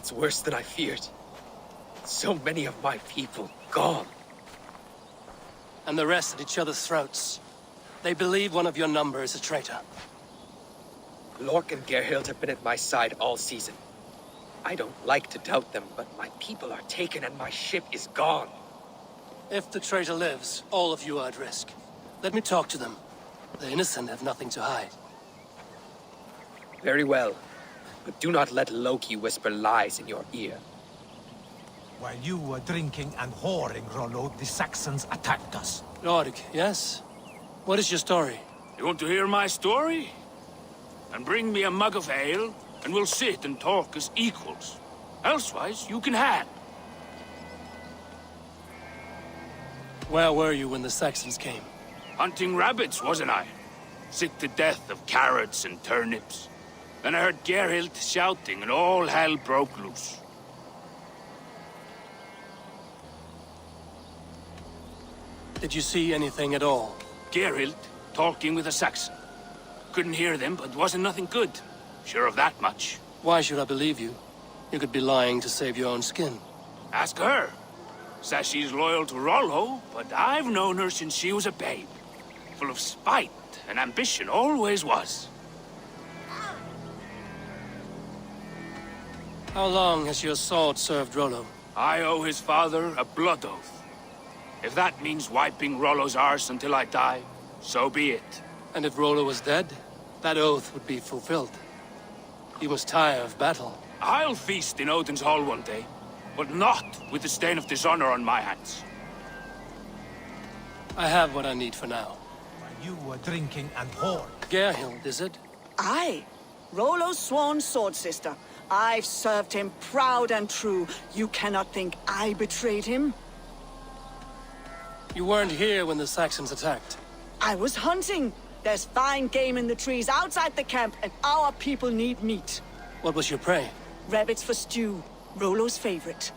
It's worse than I feared. So many of my people gone. And the rest at each other's throats. They believe one of your number is a traitor. Lork and Gerhild have been at my side all season. I don't like to doubt them, but my people are taken and my ship is gone. If the traitor lives, all of you are at risk. Let me talk to them. The innocent have nothing to hide. Very well. But do not let Loki whisper lies in your ear. While you were drinking and whoring, Rollo, the Saxons attacked us. Lord, yes? What is your story? You want to hear my story? And bring me a mug of ale, and we'll sit and talk as equals. Elsewise, you can hang. Where were you when the Saxons came? Hunting rabbits, wasn't I? Sick to death of carrots and turnips. Then I heard Gerhild shouting, and all hell broke loose. Did you see anything at all? Gerhild talking with a Saxon. Couldn't hear them, but wasn't nothing good. Sure of that much. Why should I believe you? You could be lying to save your own skin. Ask her. Says she's loyal to Rollo, but I've known her since she was a babe. Full of spite and ambition, always was. How long has your sword served Rollo? I owe his father a blood oath. If that means wiping Rollo's arse until I die, so be it. And if Rollo was dead, that oath would be fulfilled. He was tired of battle. I'll feast in Odin's hall one day, but not with the stain of dishonor on my hands. I have what I need for now. While you were drinking and whoring. Gerhild, is it? Aye. Rollo's sworn sword sister. I've served him proud and true. You cannot think I betrayed him? You weren't here when the Saxons attacked. I was hunting. There's fine game in the trees outside the camp, and our people need meat. What was your prey? Rabbits for stew. Rollo's favorite.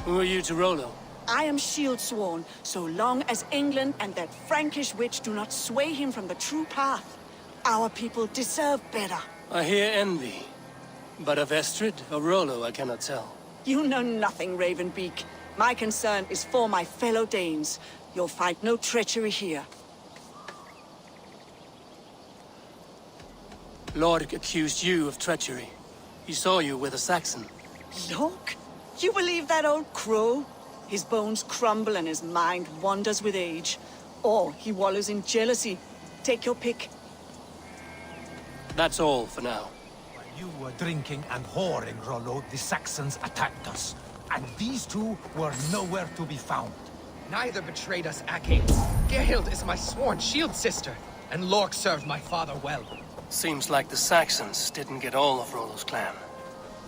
Who are you to Rollo? I am shield sworn, so long as England and that Frankish witch do not sway him from the true path. Our people deserve better. I hear envy. But of Estrid or Rollo, I cannot tell. You know nothing, Ravenbeak. My concern is for my fellow Danes. You'll find no treachery here. Lord accused you of treachery. He saw you with a Saxon. Look, you believe that old crow? His bones crumble and his mind wanders with age. Or he wallows in jealousy. Take your pick. That's all for now. While you were drinking and whoring, Rollo, the Saxons attacked us. And these two were nowhere to be found. Neither betrayed us, Ake. Gerhild is my sworn shield sister, and Lork served my father well. Seems like the Saxons didn't get all of Rollo's clan.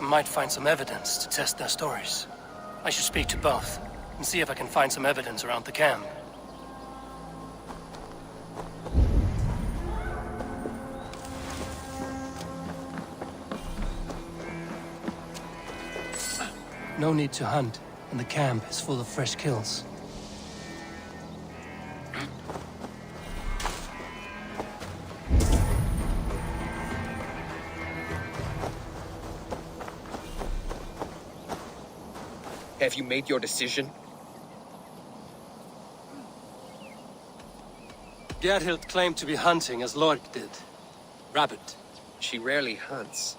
I might find some evidence to test their stories. I should speak to both, and see if I can find some evidence around the camp. No need to hunt, and the camp is full of fresh kills. Have you made your decision? Gerhild claimed to be hunting as Lord did. Rabbit. She rarely hunts.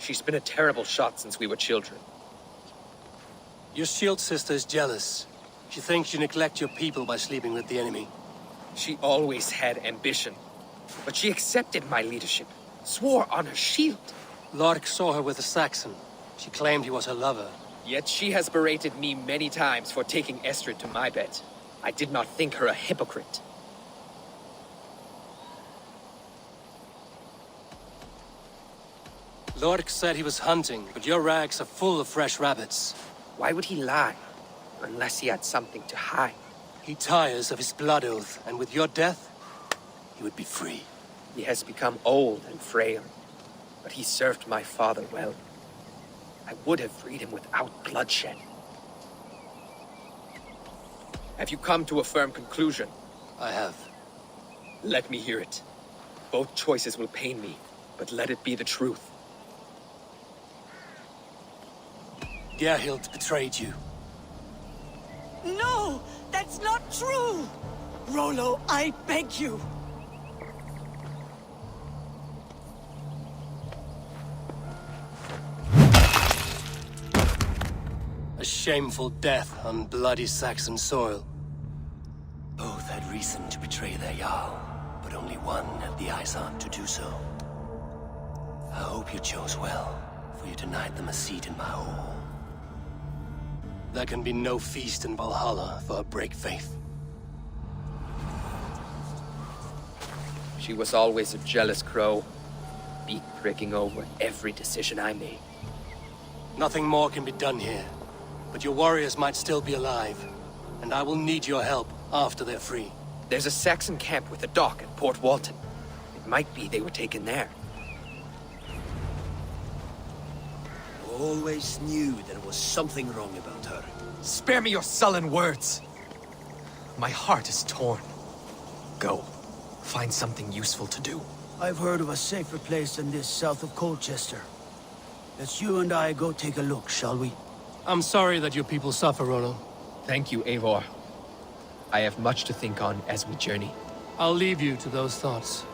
She's been a terrible shot since we were children. Your shield sister is jealous. She thinks you neglect your people by sleeping with the enemy. She always had ambition. But she accepted my leadership. Swore on her shield. Lork saw her with a Saxon. She claimed he was her lover. Yet she has berated me many times for taking Estrid to my bed. I did not think her a hypocrite. Lork said he was hunting, but your rags are full of fresh rabbits. Why would he lie? Unless he had something to hide. He tires of his blood oath, and with your death, he would be free. He has become old and frail, but he served my father well. I would have freed him without bloodshed. Have you come to a firm conclusion? I have. Let me hear it. Both choices will pain me, but let it be the truth. Gerhild betrayed you. No! That's not true! Rollo, I beg you! A shameful death on bloody Saxon soil. Both had reason to betray their Jarl, but only one had the Izard to do so. I hope you chose well, for you denied them a seat in my hall. There can be no feast in Valhalla for a break faith. She was always a jealous crow, beak pricking over every decision I made. Nothing more can be done here, but your warriors might still be alive, and I will need your help after they're free. There's a Saxon camp with a dock at Port Walton. It might be they were taken there. Always knew there was something wrong about her. Spare me your sullen words. My heart is torn. Go. Find something useful to do. I've heard of a safer place than this south of Colchester. Let's you and I go take a look, shall we? I'm sorry that your people suffer, Rollo. Thank you, Eivor. I have much to think on as we journey. I'll leave you to those thoughts.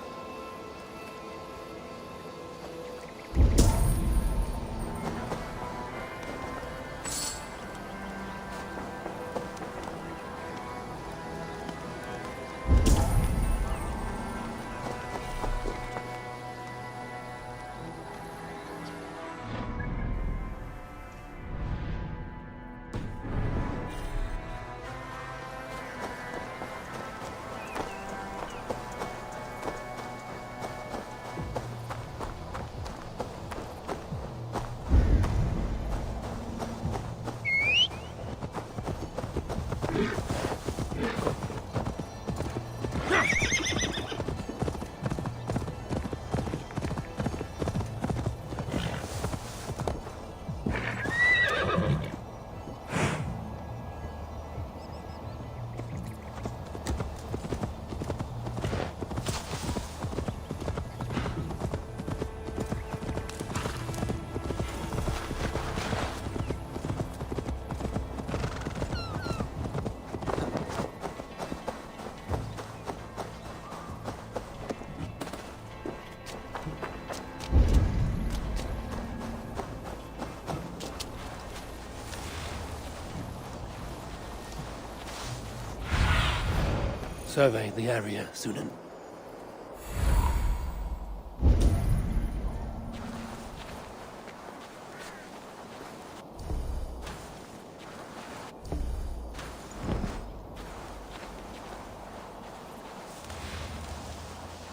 Survey the area, Sunan.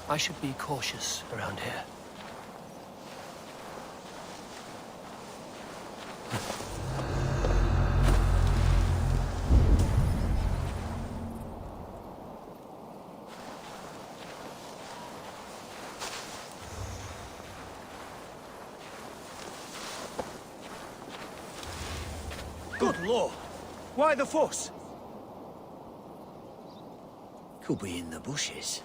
I should be cautious around here. Good lord! Why the fuss? Could be in the bushes.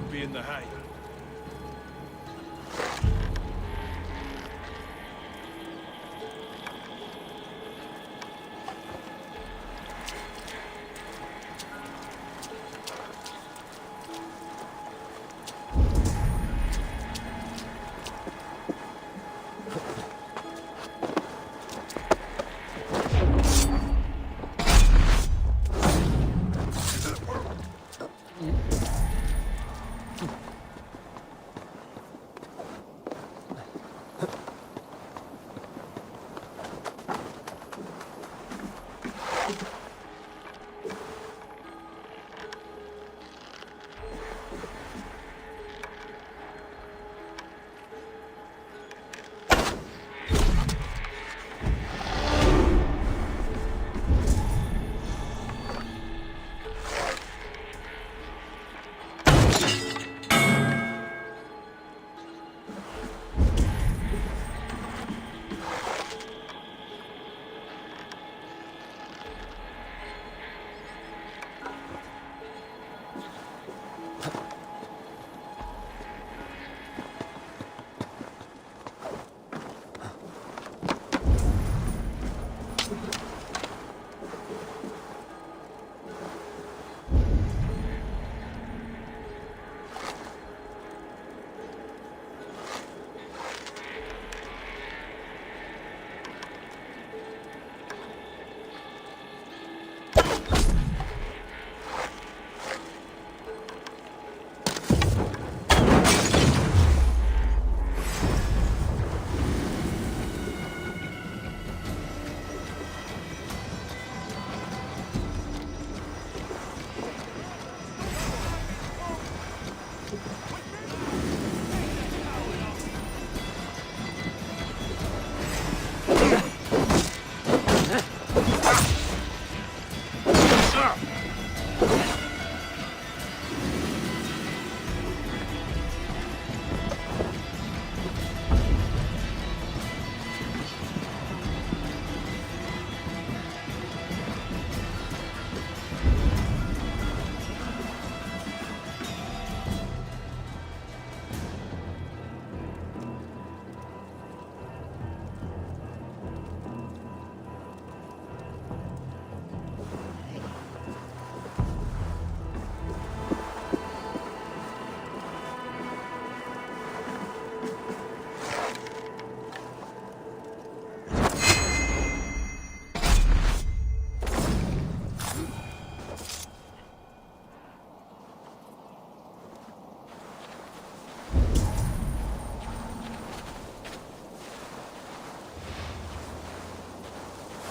won't be in the hay.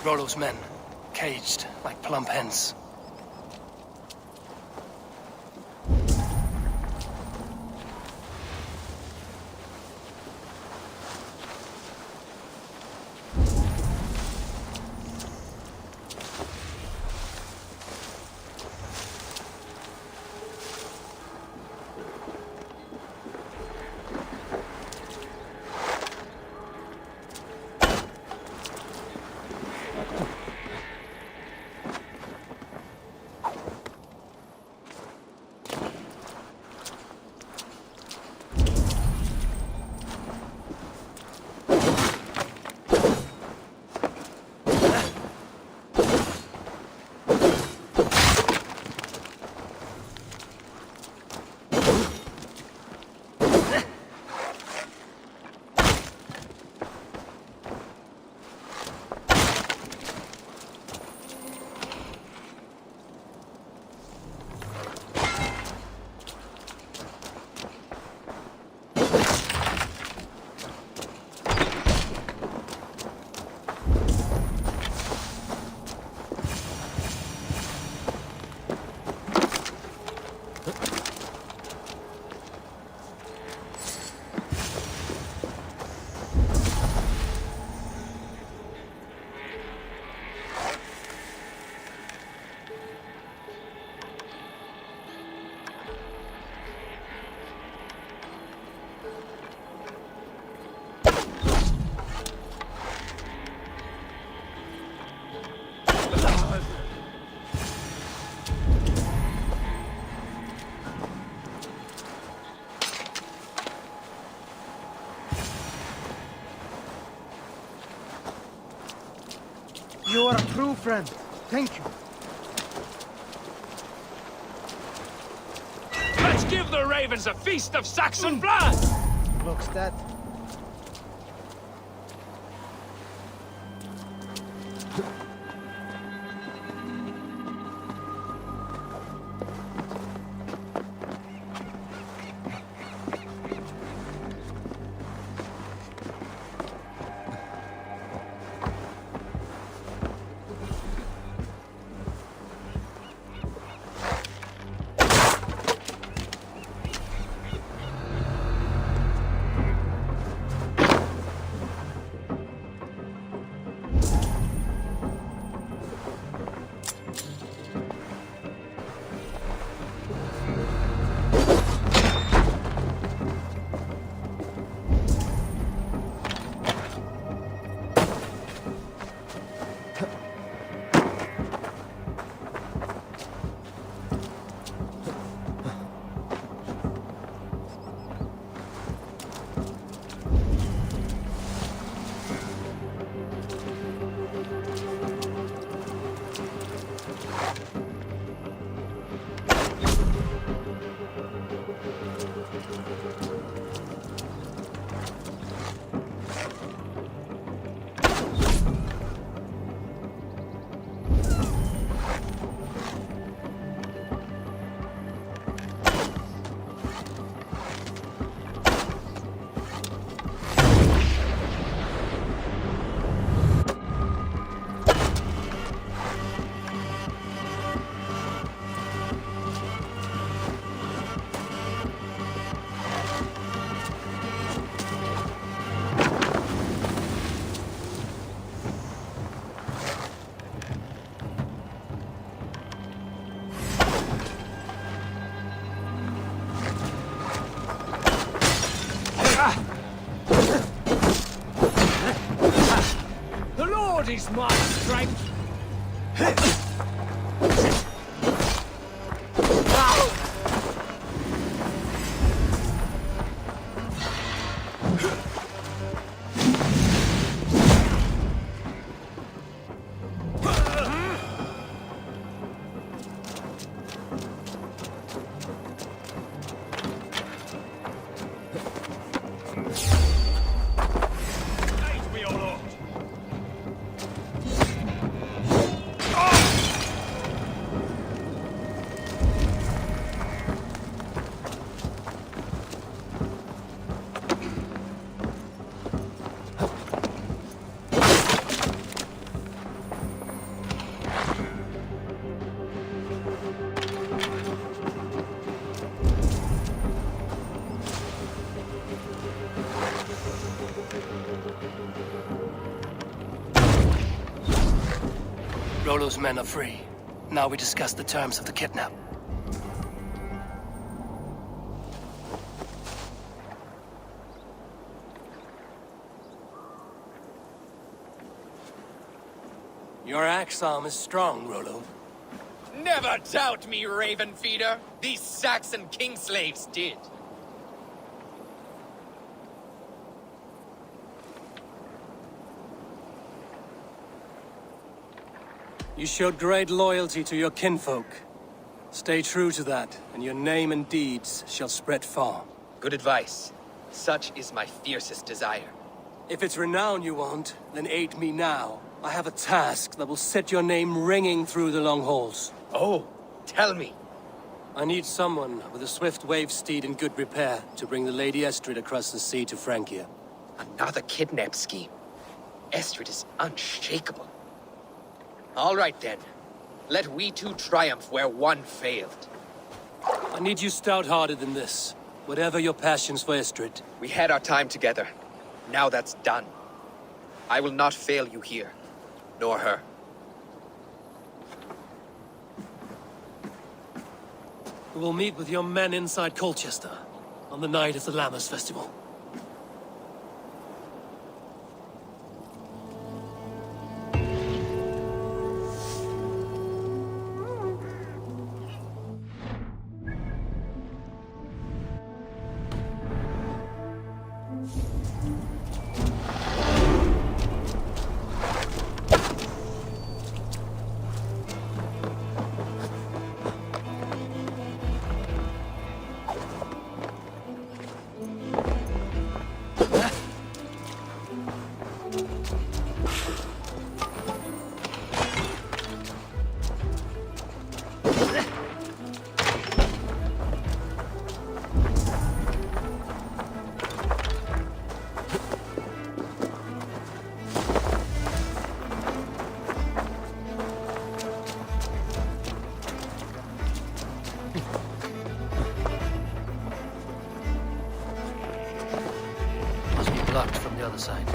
Rollo's men, caged like plump hens. friend. Thank you. Let's give the ravens a feast of Saxon blood! Looks that. Is my strength. Rollo's men are free. Now we discuss the terms of the kidnap. Your axe arm is strong, Rollo. Never doubt me, Raven Feeder. These Saxon kingslaves did. You showed great loyalty to your kinfolk. Stay true to that, and your name and deeds shall spread far. Good advice. Such is my fiercest desire. If it's renown you want, then aid me now. I have a task that will set your name ringing through the long halls. Oh, tell me. I need someone with a swift wave steed in good repair to bring the Lady Estrid across the sea to Francia. Another kidnap scheme. Estrid is unshakable. All right, then. Let we two triumph where one failed. I need you stout-hearted in this, whatever your passions for Estrid. We had our time together. Now that's done. I will not fail you here, nor her. We will meet with your men inside Colchester on the night of the Lammas Festival. other side.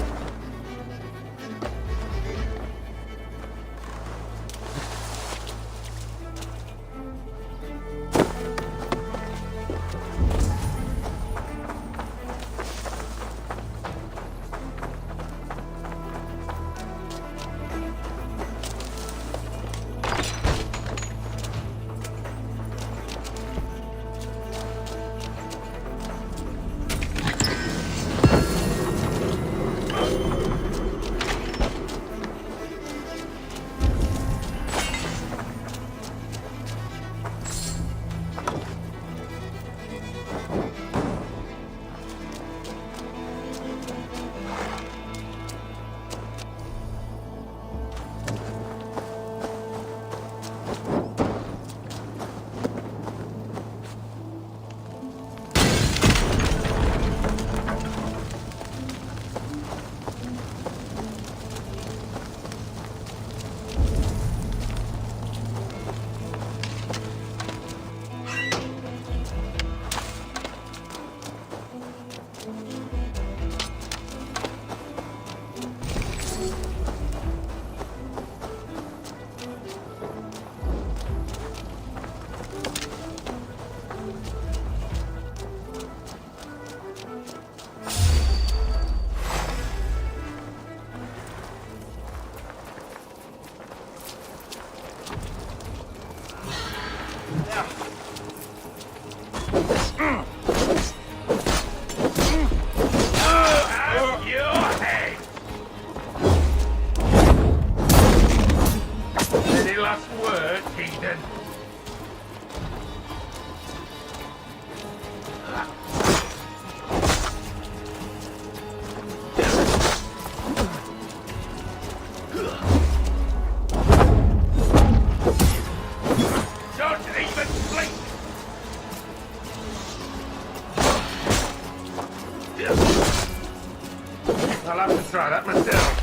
I'll have to try that myself.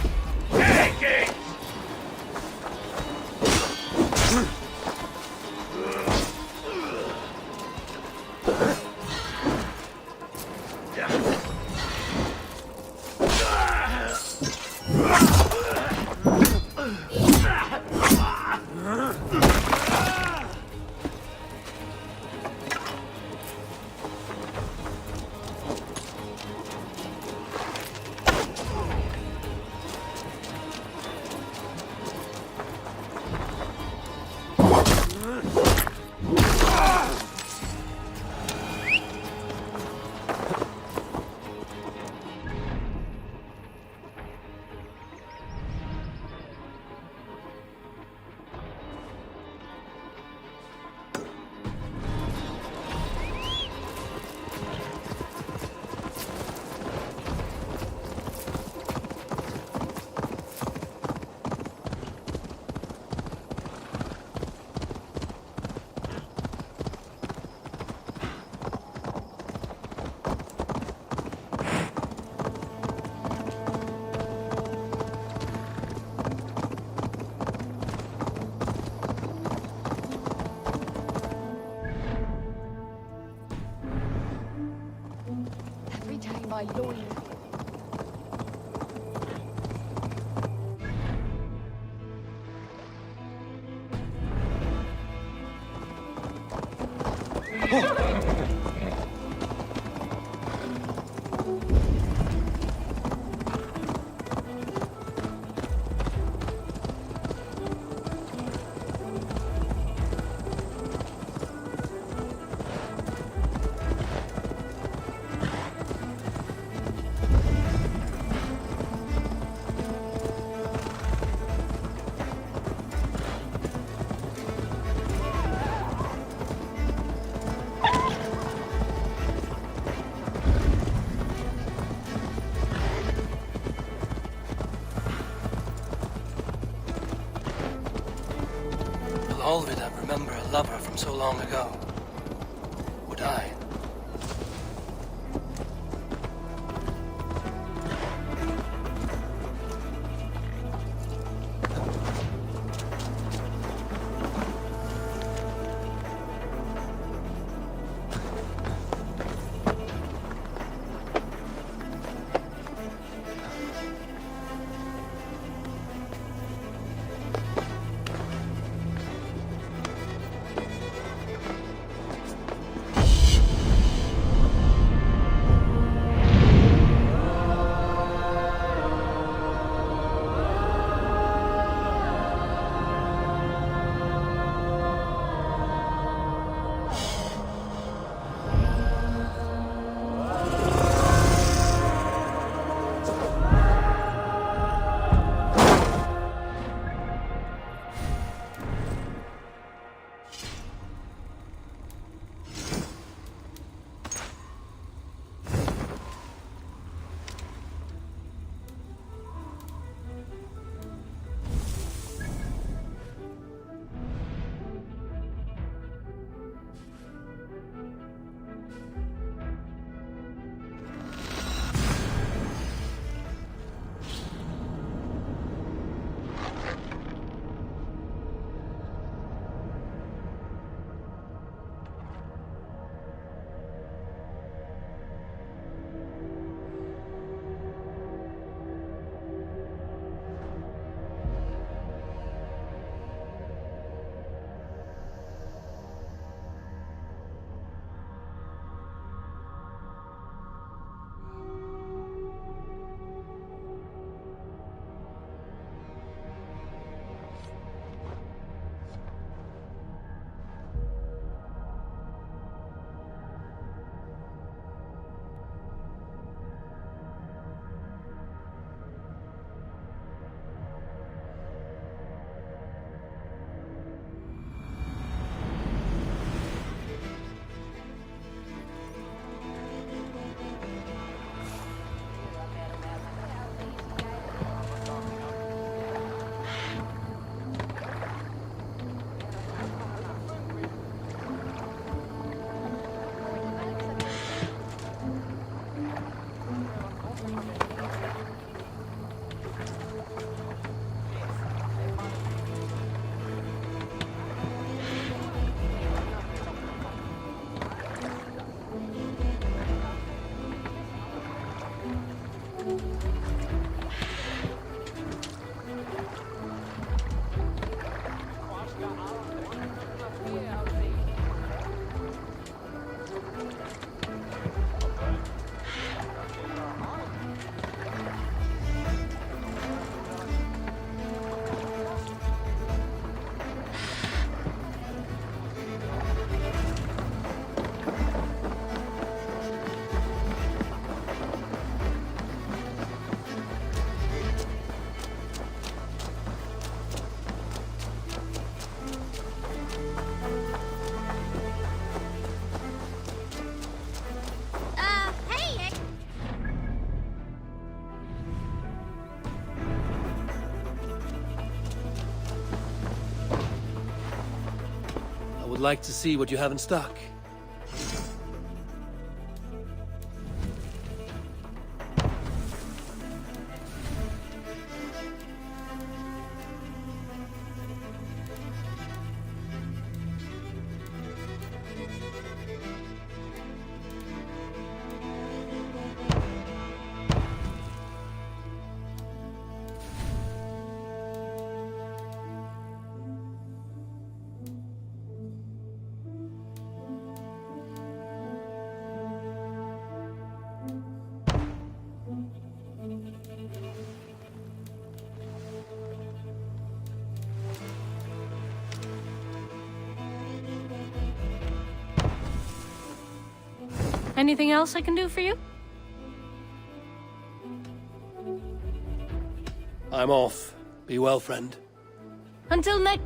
Take it! Every time I loin. All of it, I remember a lover from so long ago. Would I? would like to see what you have in stock. Anything else I can do for you? I'm off. Be well, friend. Until next...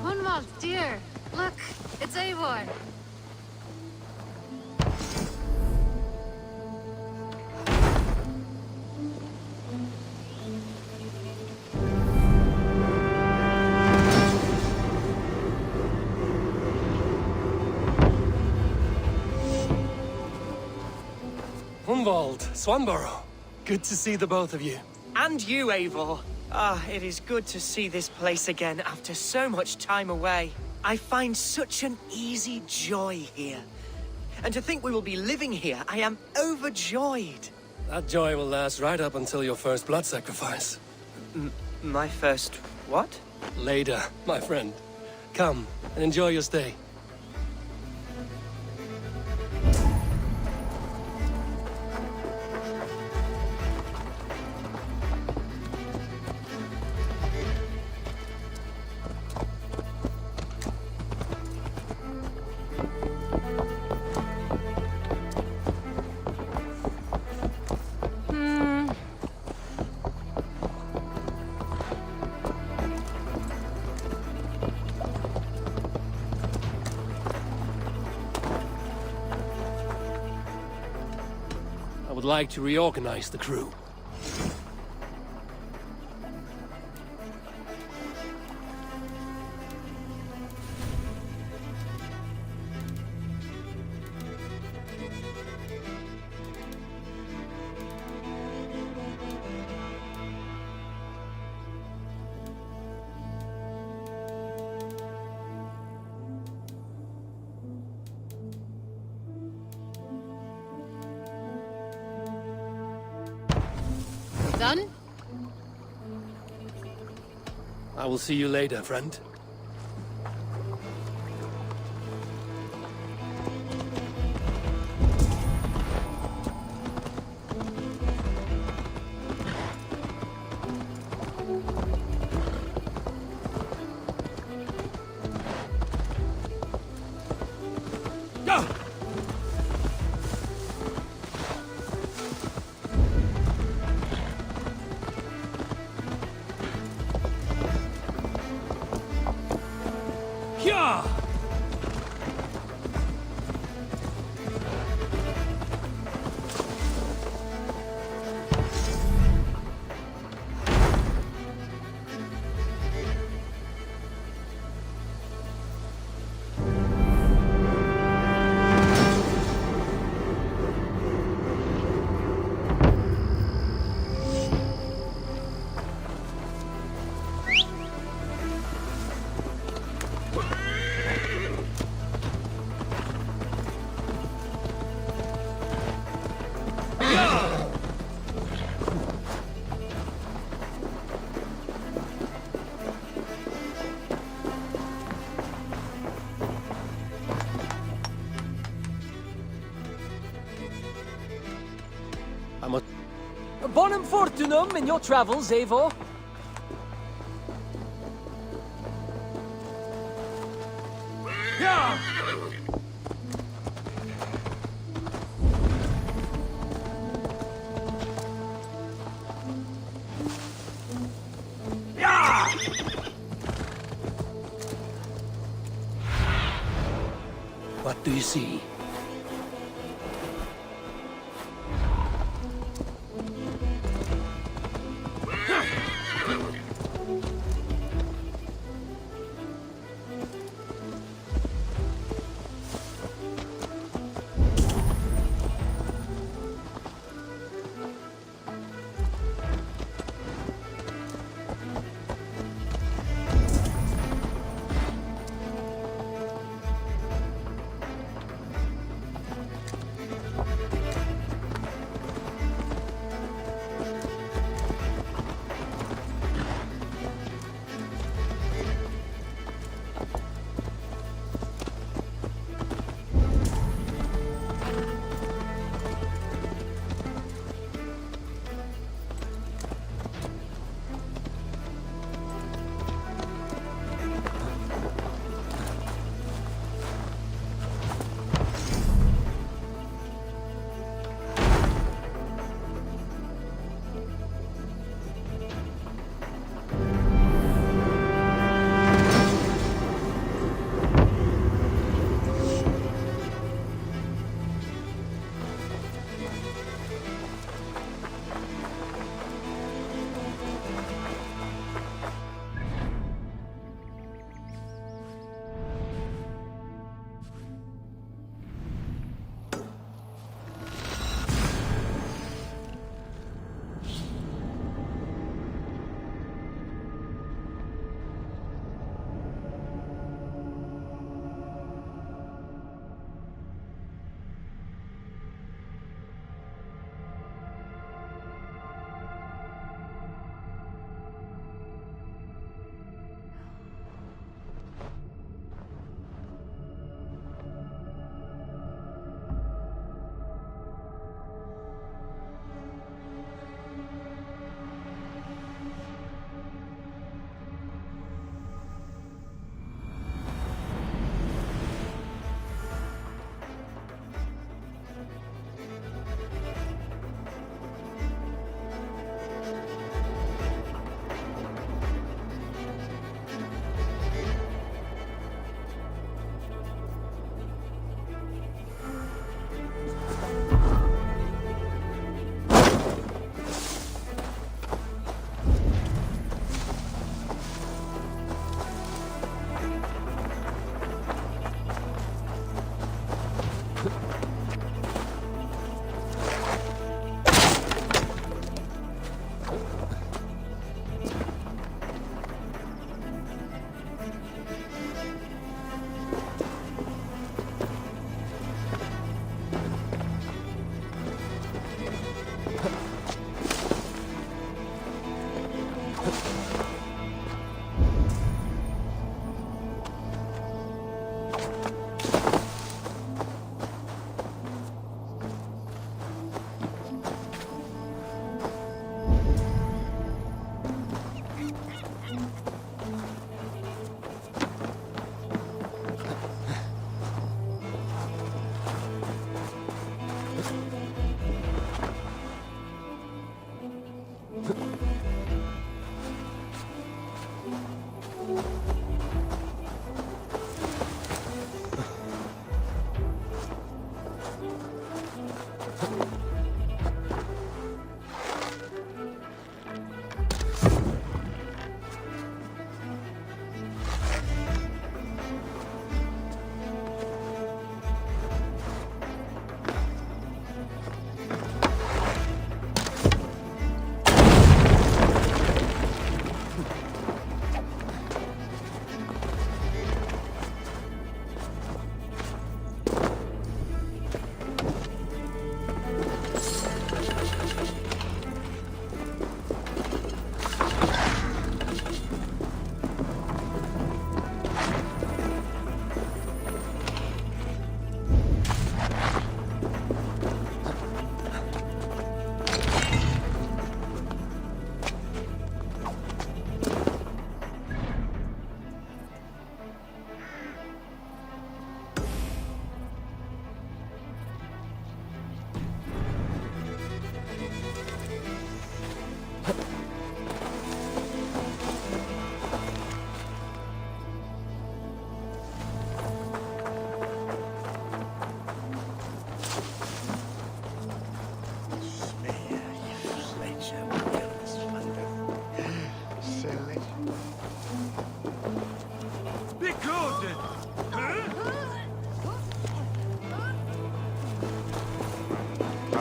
Hunwald, dear. Look, it's Eivor. Hunwald, Swanborough. Good to see the both of you. And you, Eivor. Ah, it is good to see this place again after so much time away. I find such an easy joy here. And to think we will be living here, I am overjoyed. That joy will last right up until your first blood sacrifice. My first... what? Later, my friend. Come, and enjoy your stay. I would like to reorganize the crew. Done? I will see you later, friend. I'm a... Bonum fortunum in your travels, Eivor. Yeah! What do you see?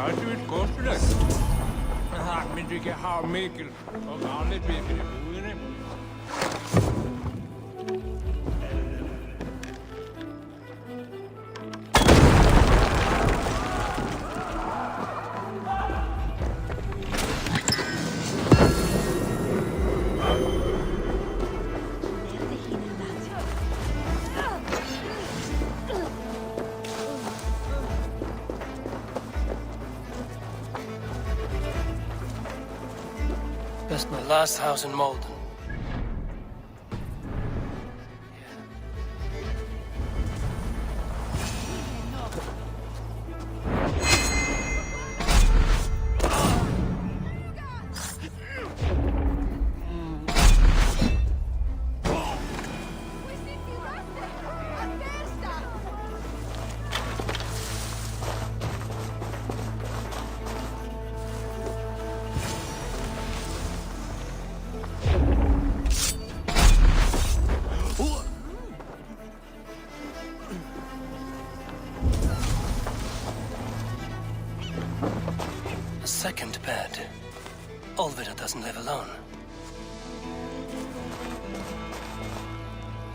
Ja, du vet kosten det. Men du kan ha Mikkel og alle virkelig budene. That's my last house in Malden. A second bed. Olvida doesn't live alone.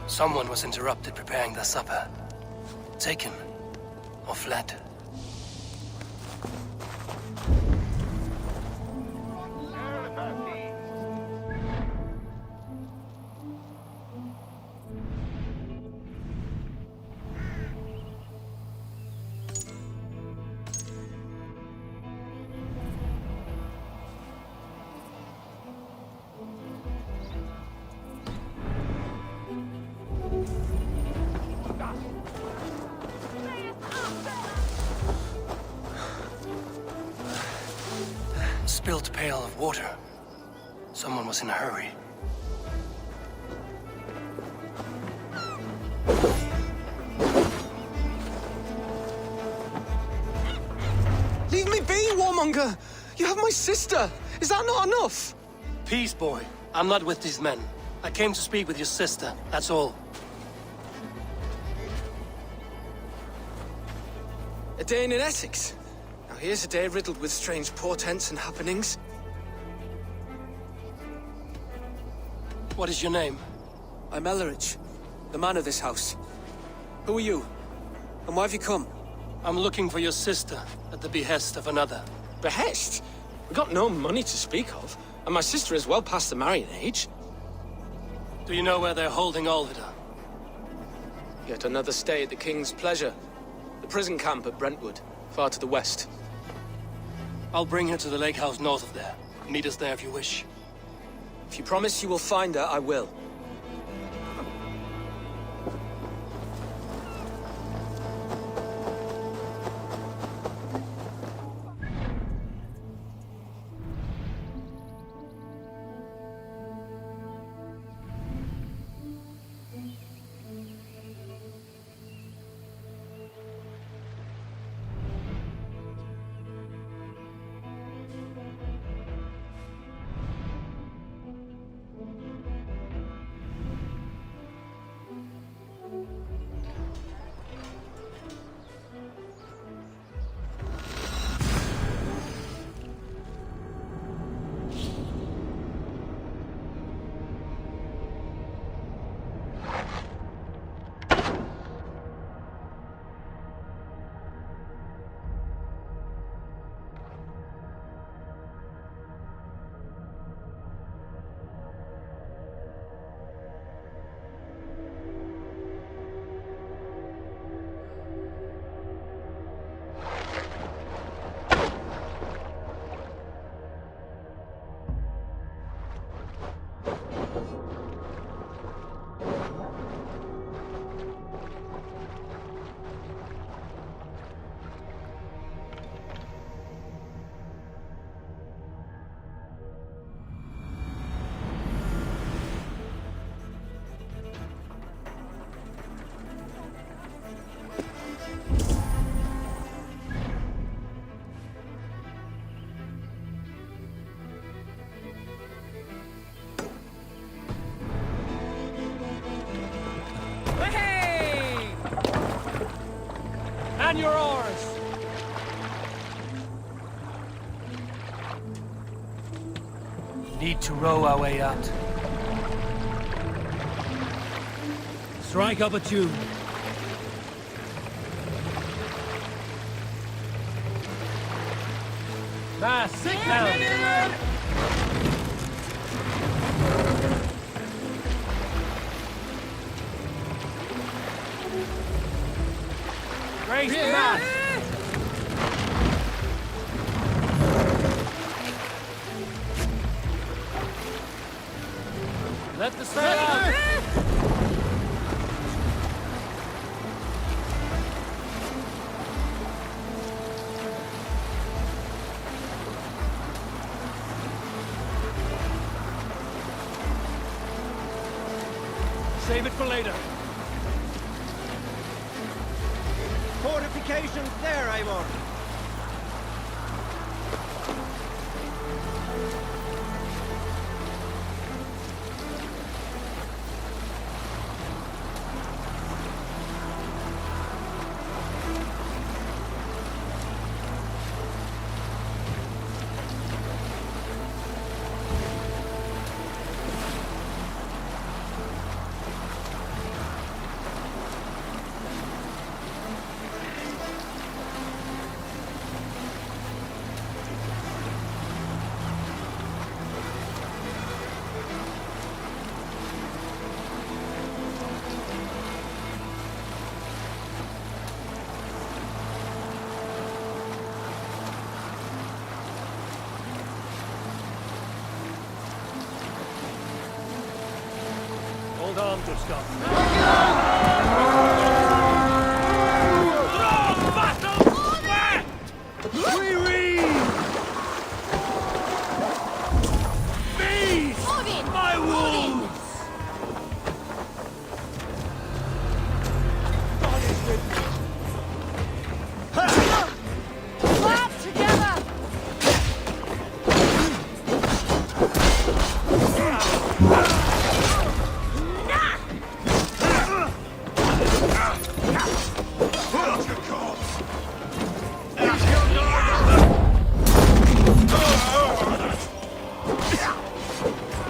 Someone was interrupted preparing their supper. Taken or fled. Spilled pail of water. Someone was in a hurry. Leave me be, warmonger! You have my sister! Is that not enough? Peace, boy. I'm not with these men. I came to speak with your sister, that's all. A day in Essex. Now here's a day riddled with strange portents and happenings. What is your name? I'm Ellerich, the man of this house. Who are you? And why have you come? I'm looking for your sister at the behest of another. Behest? We got no money to speak of, and my sister is well past the marrying age. Do you know where they're holding Olvida? Yet another stay at the King's pleasure. The prison camp at Brentwood, far to the west. I'll bring her to the lake house north of there. Meet us there if you wish. If you promise you will find her, I will. And your oars! Need to row our way out. Strike up a tune. Sit down! Raise the mast! Let the sail out! Save it for later. Fortifications there, Eivor. Hold on, Gustav.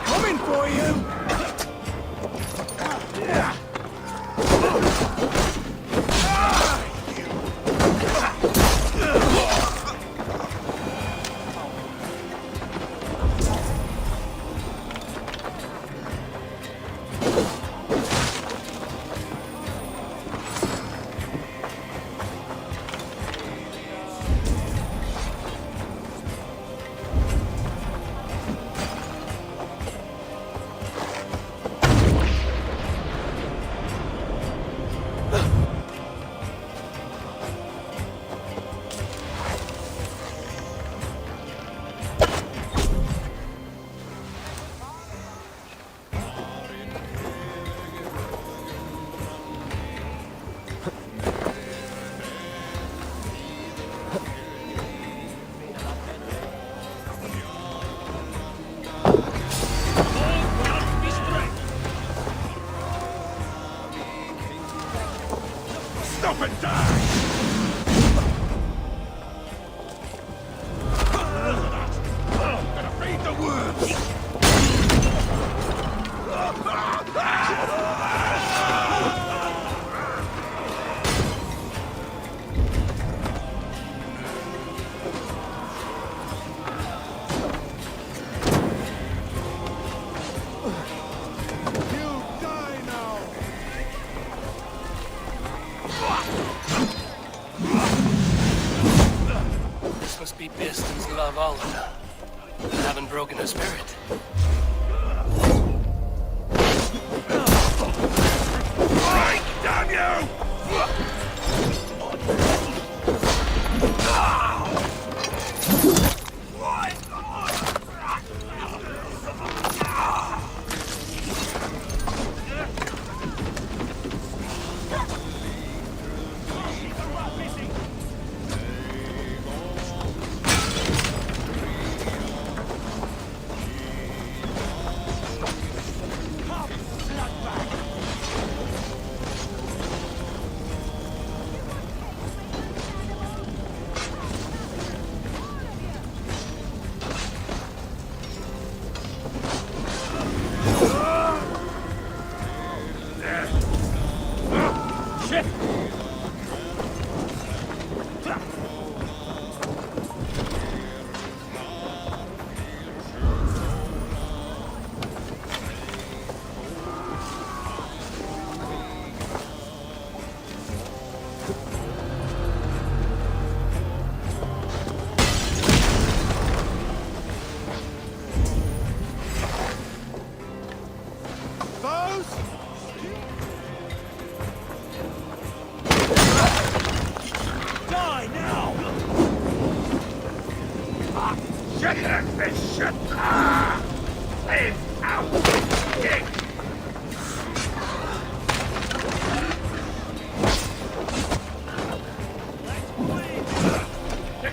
Coming for you! Stop and die! Gonna feed the worms! This must be Biston's Valhalla. I haven't broken her spirit. Break, damn you!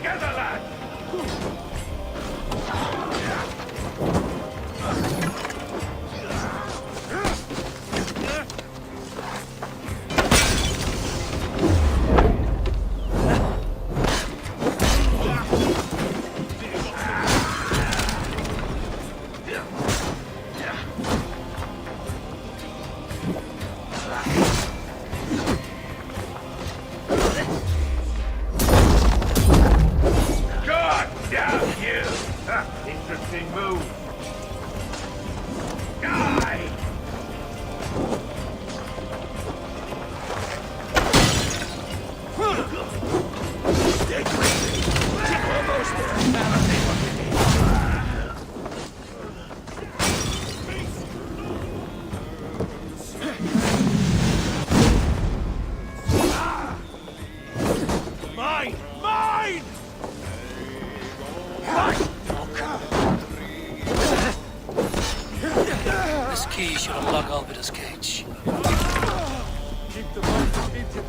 Together, lad! God damn you! Interesting move. Die! Almost Mine! Mine! This key should unlock Alberta's cage. Keep the monster idiot.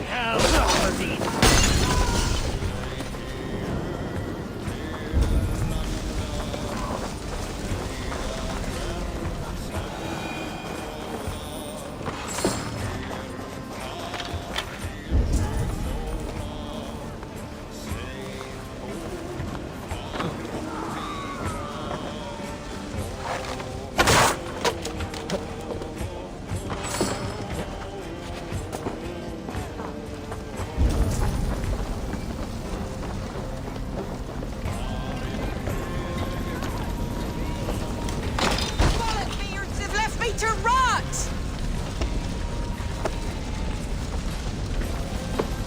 Hell, Paladin! Beards have left me to rot!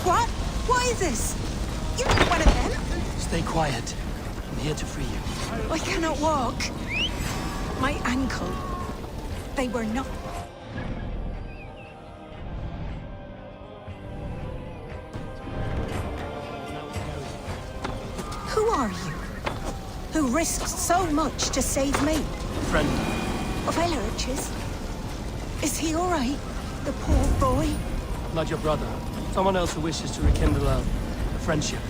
What? What is this? You're not one of them? Stay quiet. I'm here to free you. I cannot walk. My ankle. They were not... Who are you? Who risked so much to save me? Friend. Of Ellerch's? Is he all right? The poor boy? Not your brother. Someone else who wishes to rekindle a friendship.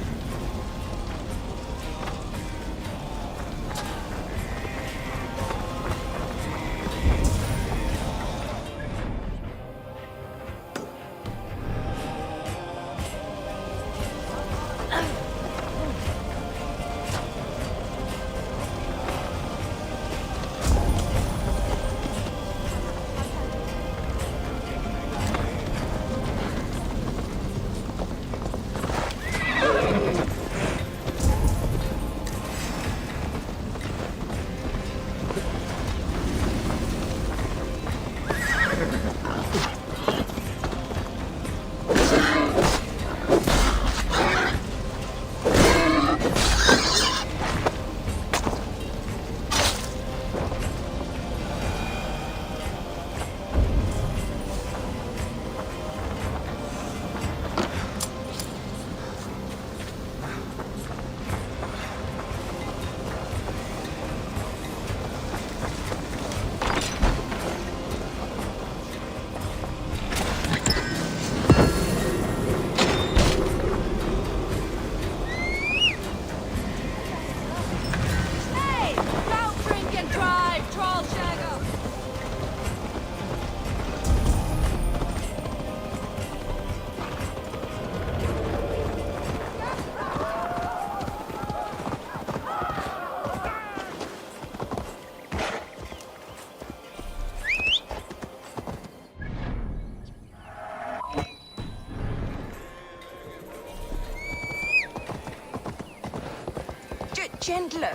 Gentler.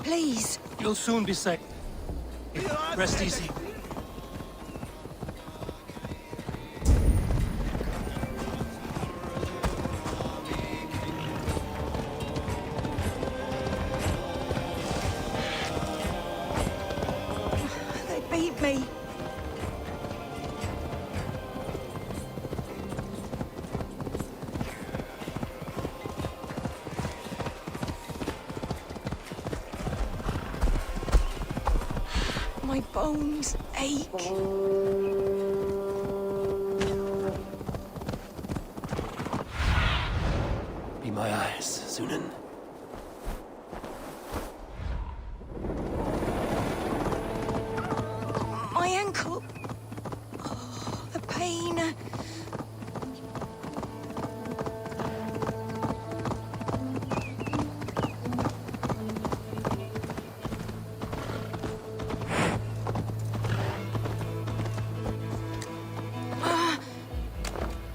Please. You'll soon be safe. Rest easy. They beat me. My bones ache. Be my eyes, Sunan. My ankle. Oh, the pain.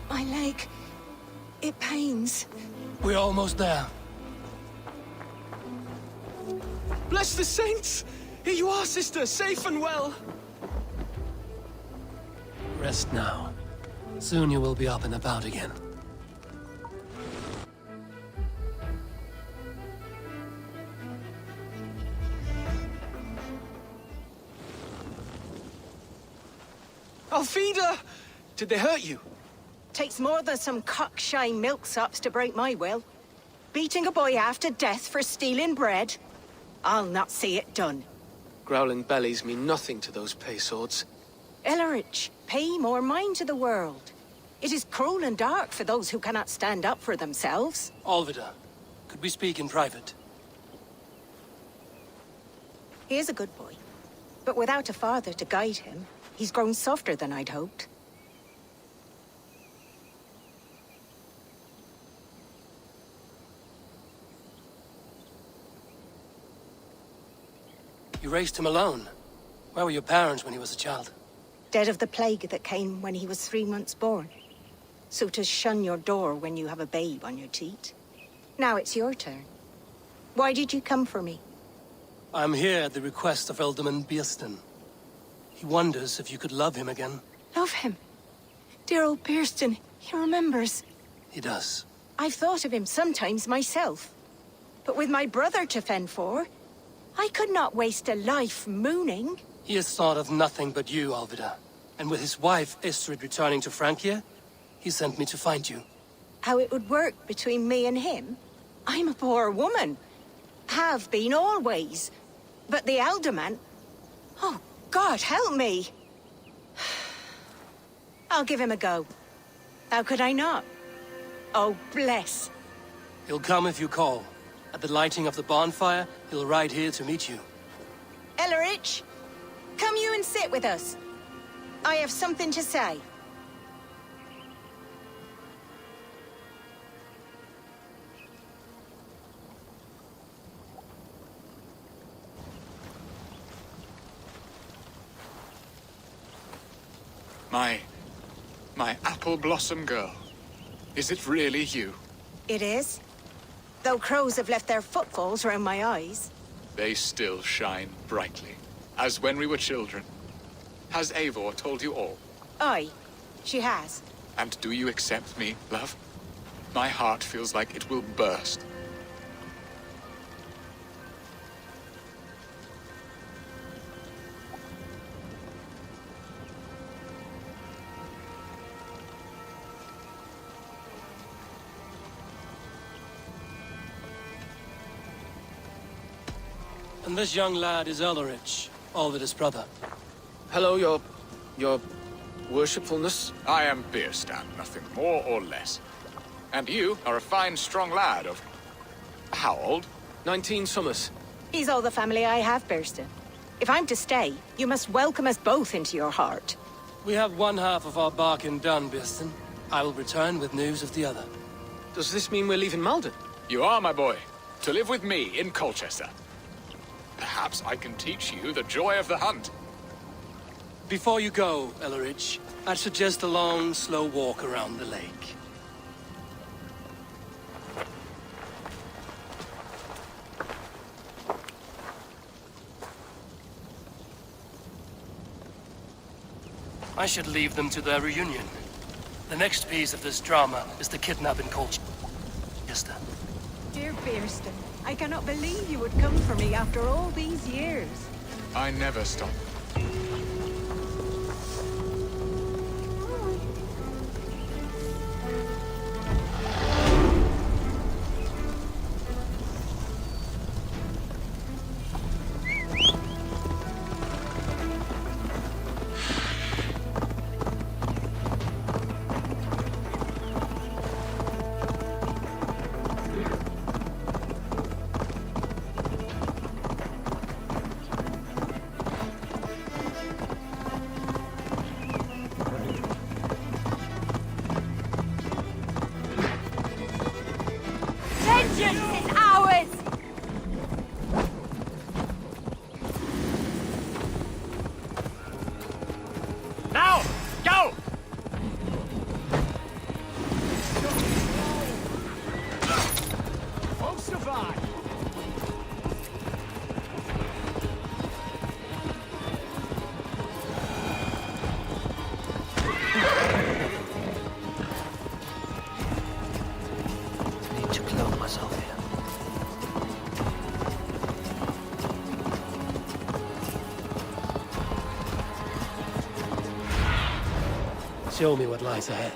My leg. It pains. We're almost there. Bless the saints! Here you are, sister, safe and well. Rest now. Soon you will be up and about again. Alfida! Did they hurt you? Takes more than some cockshy milksops to break my will. Beating a boy half to death for stealing bread? I'll not see it done. Growling bellies mean nothing to those pay swords. Ellerich, pay more mind to the world. It is cruel and dark for those who cannot stand up for themselves. Alvida, could we speak in private? He is a good boy, but without a father to guide him, he's grown softer than I'd hoped. You raised him alone. Where were your parents when he was a child? Dead of the plague that came when he was 3 months born. So to shun your door when you have a babe on your teat. Now it's your turn. Why did you come for me? I'm here at the request of Ealdorman Biersten. He wonders if you could love him again. Love him. Dear old Biersten, he remembers. He does. I've thought of him sometimes myself. But with my brother to fend for, I could not waste a life mooning. He has thought of nothing but you, Alvida. And with his wife, Istrid, returning to Francia, he sent me to find you. How it would work between me and him? I'm a poor woman. Have been always. But the Alderman... Oh, God, help me! I'll give him a go. How could I not? Oh, bless. He'll come if you call. At the lighting of the bonfire, he'll ride here to meet you. Ellerich, come you and sit with us. I have something to say. My apple blossom girl. Is it really you? It is. Though crows have left their footfalls around my eyes. They still shine brightly, as when we were children. Has Eivor told you all? Aye, she has. And do you accept me, love? My heart feels like it will burst. And this young lad is Ellerich, Alvida's brother. Hello, your worshipfulness. I am Bierstand, nothing more or less. And you are a fine, strong lad of... how old? 19 summers. He's all the family I have, Biersten. If I'm to stay, you must welcome us both into your heart. We have one half of our bargain done, Biersten. I will return with news of the other. Does this mean we're leaving Malden? You are, my boy, to live with me in Colchester. Perhaps I can teach you the joy of the hunt. Before you go, Ellerich, I'd suggest a long, slow walk around the lake. I should leave them to their reunion. The next piece of this drama is the kidnap in Colchester. Dear Biersten, I cannot believe you would come for me after all these years. I never stop. Show me what lies ahead.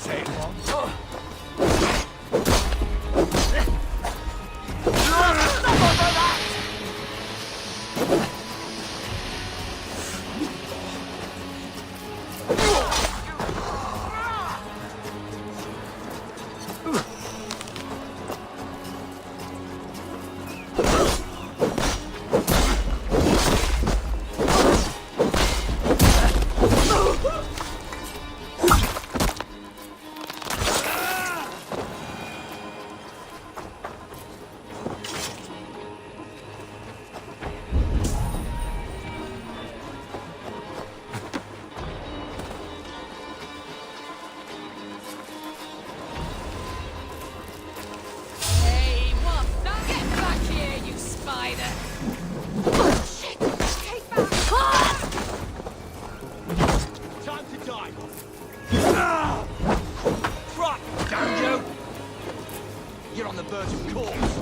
take one. Hey, what's that? Get back here, you spider! Shit! Take back! Time to die. Crap! Damn you! You're on the verge of corpse.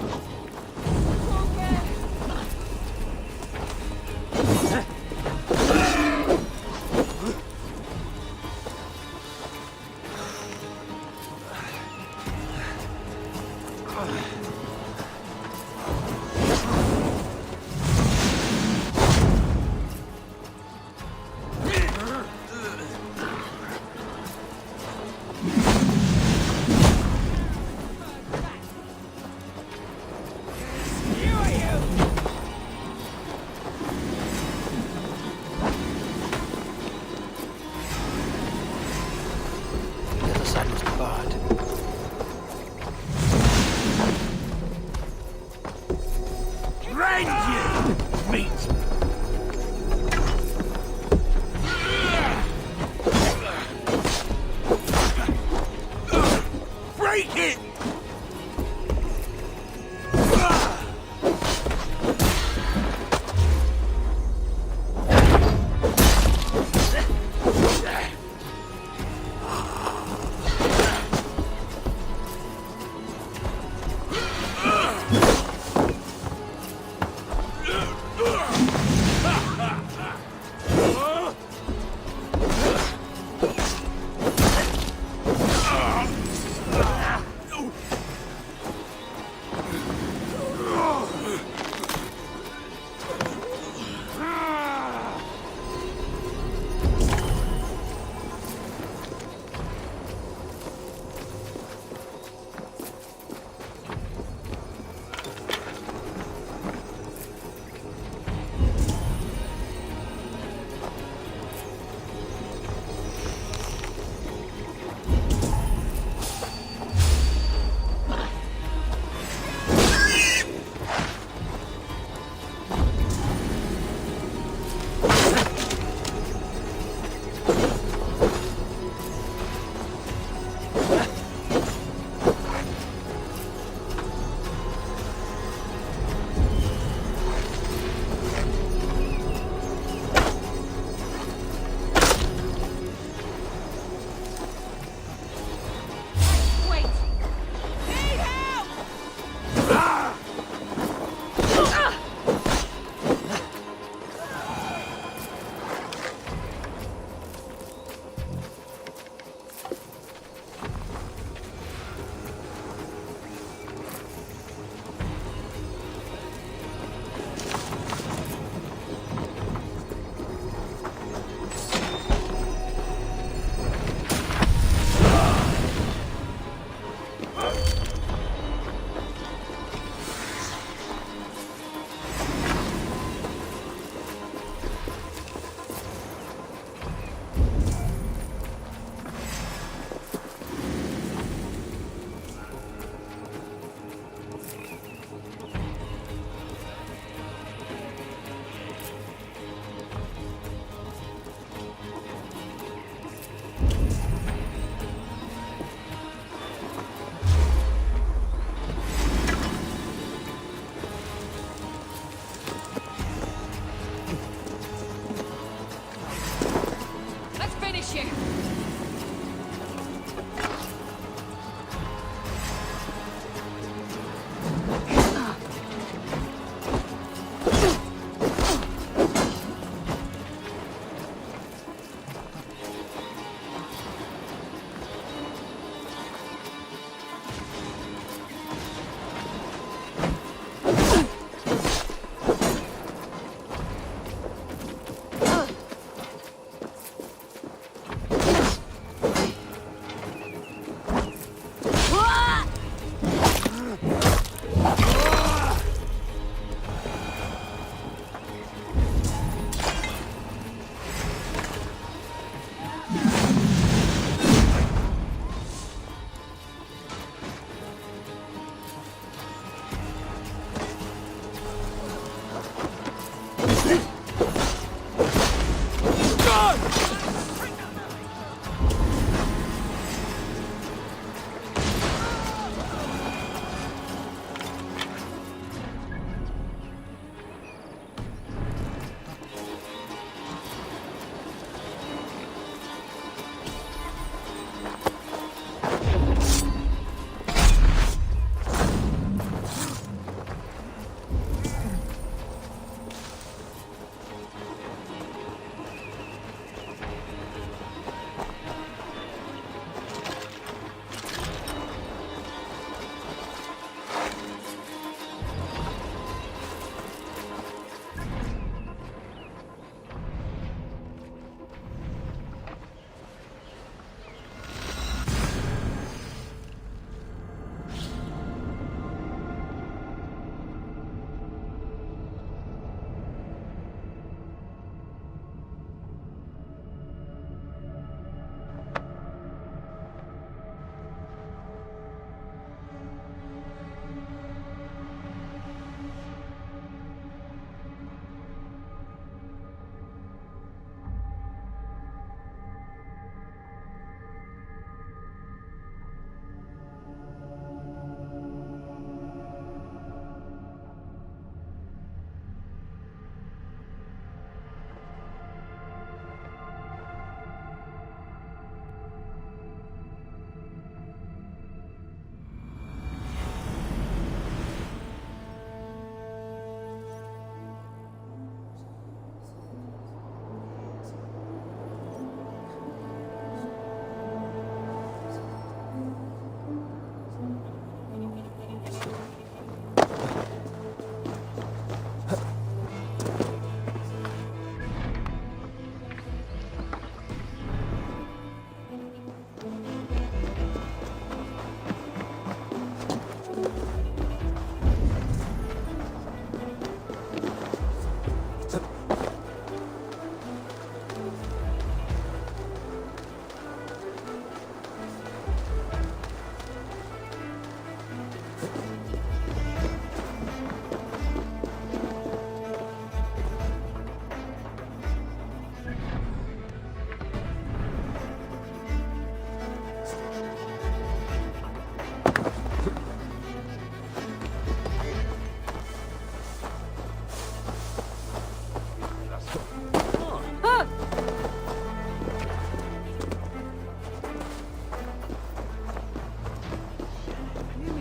The other side must be barred. Rend you! Meat! Break it!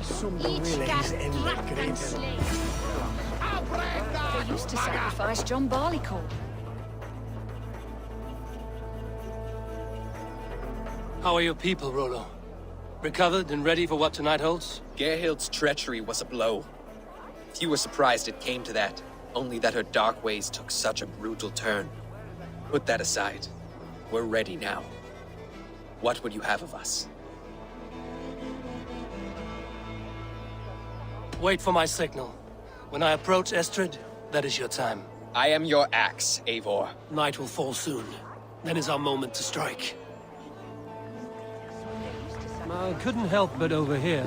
Each cast trapped and slain. They used to sacrifice John Barleycorn. How are your people, Rollo? Recovered and ready for what tonight holds? Gerhild's treachery was a blow. Few were surprised it came to that, only that her dark ways took such a brutal turn. Put that aside. We're ready now. What would you have of us? Wait for my signal. When I approach Estrid, that is your time. I am your axe, Eivor. Night will fall soon. Then is our moment to strike. I couldn't help but overhear.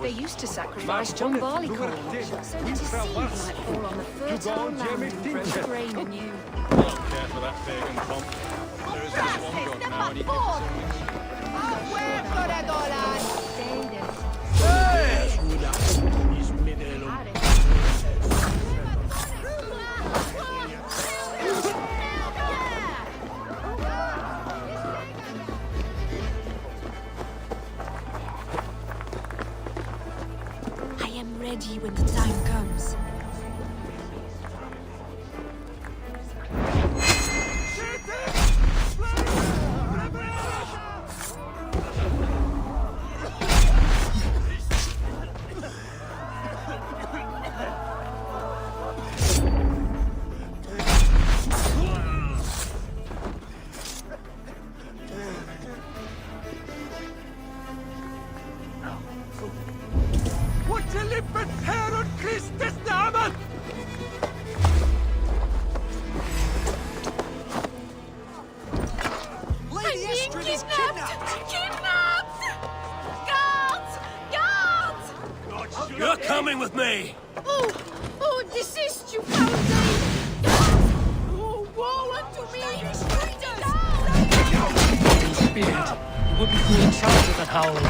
They used to sacrifice John Barleycorn, so that his seed might fall on the fertile land and grow grain anew. Don't care for that pagan pomp. There is just one god now, and he I am ready when the time comes. You're coming with me! Oh, desist, you foul knave! Oh, woe unto me! Beard, you wouldn't be in charge of that howling.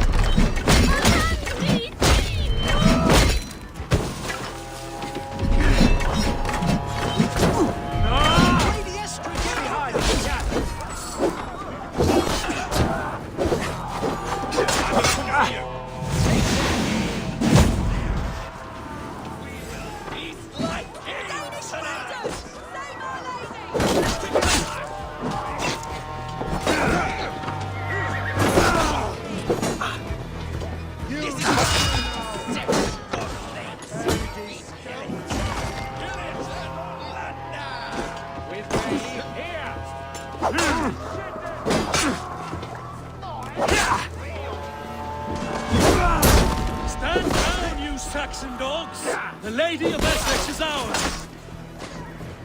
Stand down, you Saxon dogs! The Lady of Essex is ours!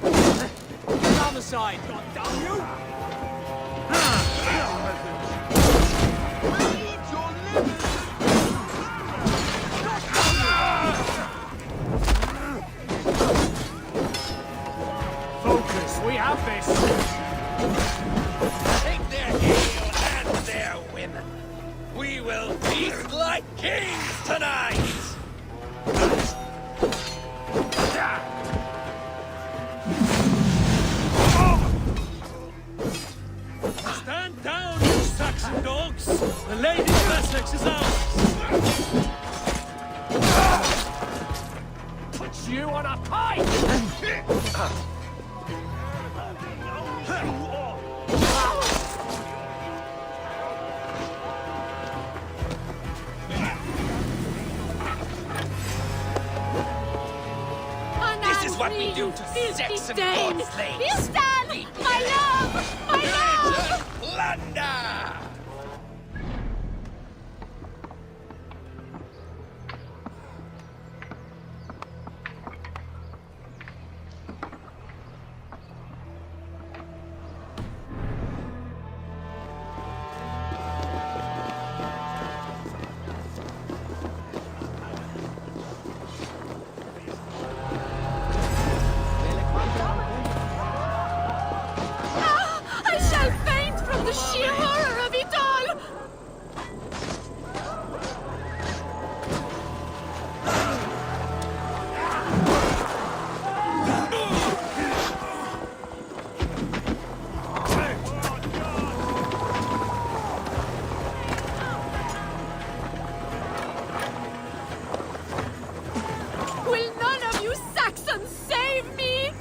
Get on the side, goddamn you! Focus, we have this! Take their ale and their women. We will feast like kings tonight! Stand down, you Saxon dogs! The Lady of Essex is ours! Put you on a pike! This is what we do to Saxon god slaves! Filstan! My love! My love! Plunder! I shall The sheer horror of it all! Will none of you Saxons save me?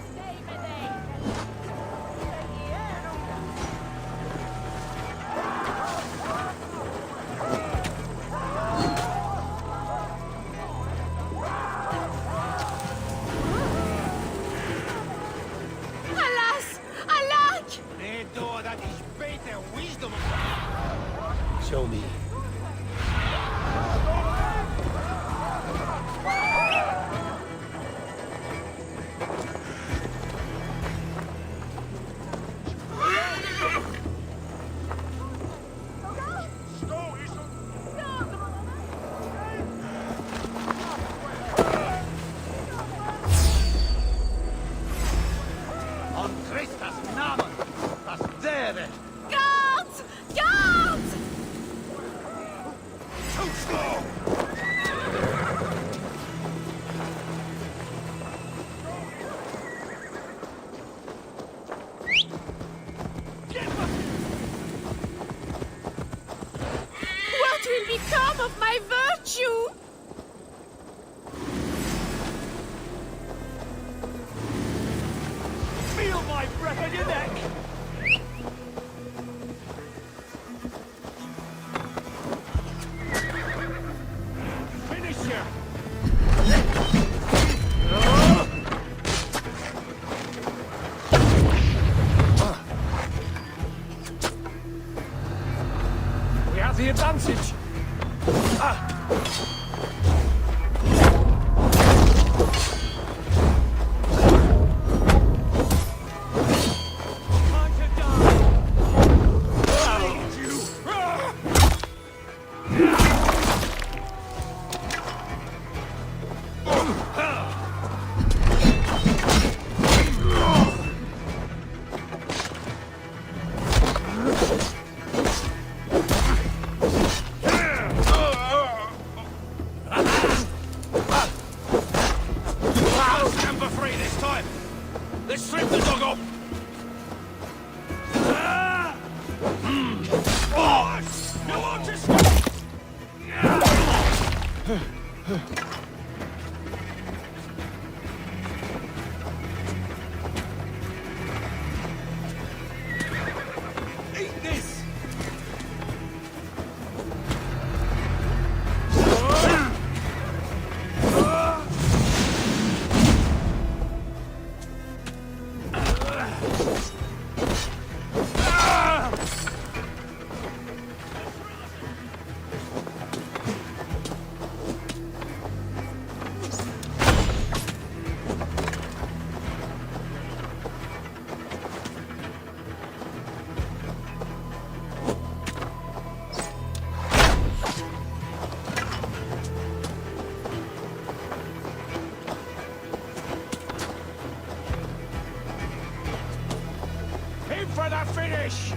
Alas! Alack! Show me. On Christus Namen! Das wäre! Guards! Guards! Too slow! What will become of my virtue? Feel my breath on your neck! Finish you! We have the advantage! Stand for free this time! Let's strip the dog off! Oh, no one to stop! Eat this! Aim for the finish!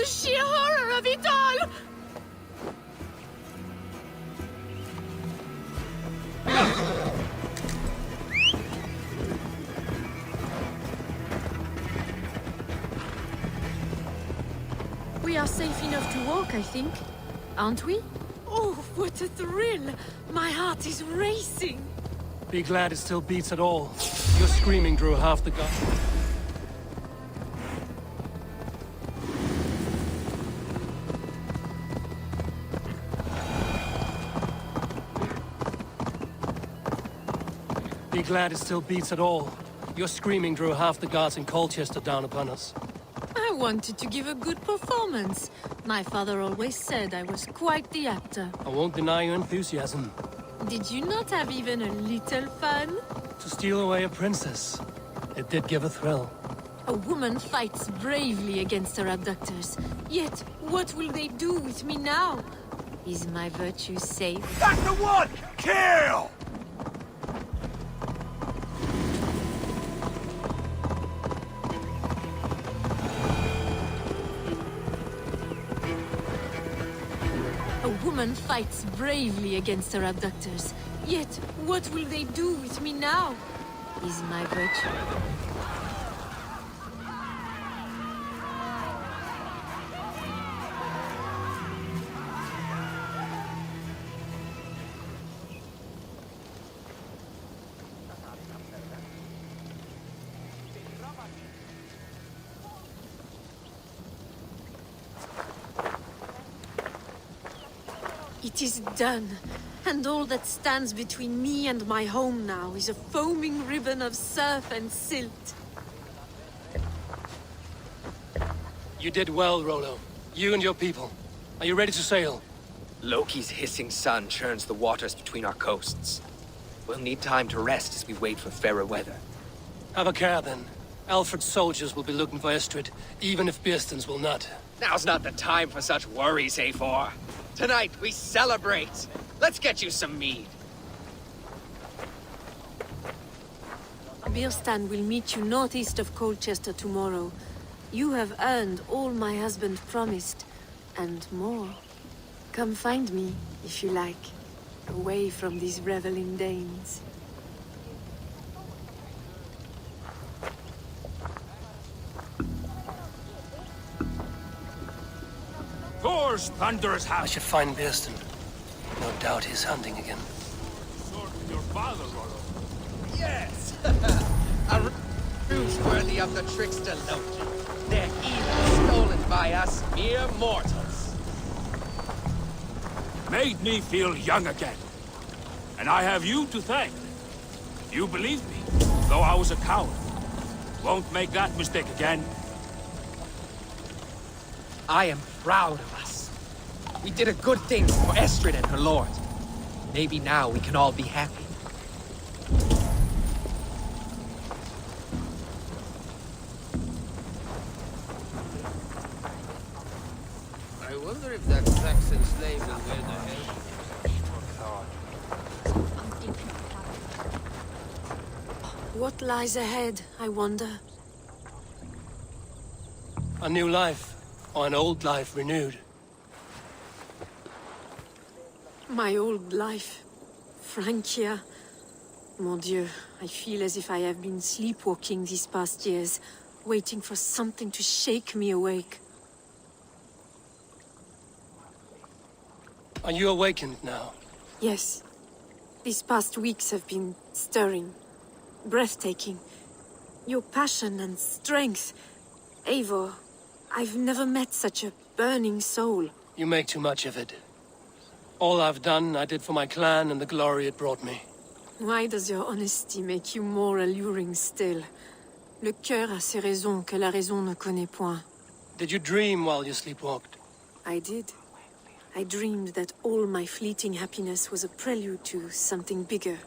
sheer horror of it all! We are safe enough to walk, I think. Aren't we? Oh, what a thrill! My heart is racing! Be glad it still beats at all. Your screaming drew half the guard. Be glad it still beats at all. Your screaming drew half the guards in Colchester down upon us. I wanted to give a good performance. My father always said I was quite the actor. I won't deny your enthusiasm. Did you not have even a little fun? To steal away a princess. It did give a thrill. A woman fights bravely against her abductors. Yet, what will they do with me now? Is my virtue safe? That's the one! Kill! A woman fights bravely against her abductors. Yet, what will they do with me now? Is my virtue... It is done, and all that stands between me and my home now is a foaming ribbon of surf and silt. You did well, Rollo. You and your people. Are you ready to sail? Loki's hissing sun churns the waters between our coasts. We'll need time to rest as we wait for fairer weather. Have a care, then. Alfred's soldiers will be looking for Estrid, even if Birsten's will not. Now's not the time for such worries, A4. Tonight, we celebrate! Let's get you some mead. Birstan will meet you northeast of Colchester tomorrow. You have earned all my husband promised, and more. Come find me, if you like, away from these reveling Danes. Thor's thunderous I house. should find Birsten. No doubt he's hunting again. Sword with your father, Rollo. Yes! A ruse worthy of the trickster Loki. They're even stolen by us mere mortals. Made me feel young again. And I have you to thank. You believed me, though I was a coward. Won't make that mistake again. I am proud of us. We did a good thing for Estrid and her lord. Maybe now we can all be happy. I wonder if that Saxon slave will wear the helmet. What lies ahead, I wonder? A new life, or an old life renewed. My old life. Francia. Mon Dieu, I feel as if I have been sleepwalking these past years, waiting for something to shake me awake. Are you awakened now? Yes. These past weeks have been stirring. Breathtaking. Your passion and strength. Eivor, I've never met such a burning soul. You make too much of it. All I've done, I did for my clan and the glory it brought me. Why does your honesty make you more alluring still? Le cœur a ses raisons que la raison ne connaît point. Did you dream while you sleepwalked? I did. I dreamed that all my fleeting happiness was a prelude to something bigger.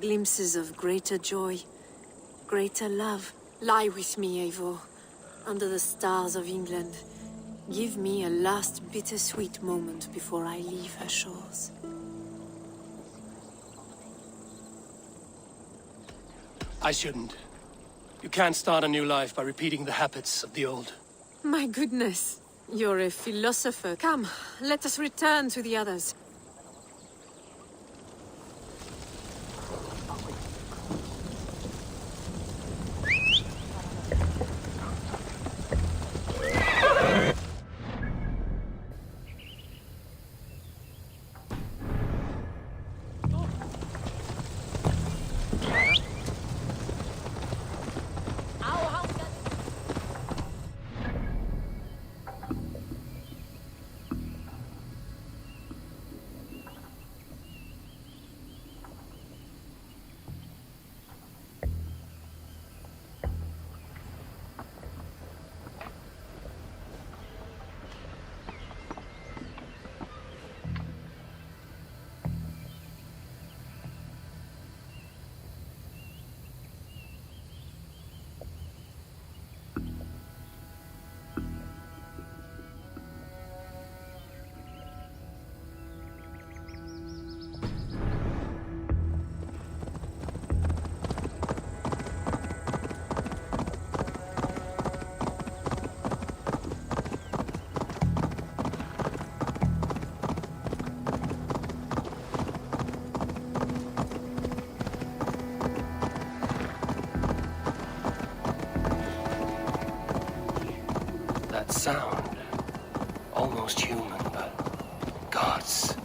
Glimpses of greater joy, greater love. Lie with me, Eivor, under the stars of England. Give me a last bittersweet moment before I leave her shores. I shouldn't. You can't start a new life by repeating the habits of the old. My goodness, You're a philosopher. Come, let us return to the others. That sound. Almost human, but gods.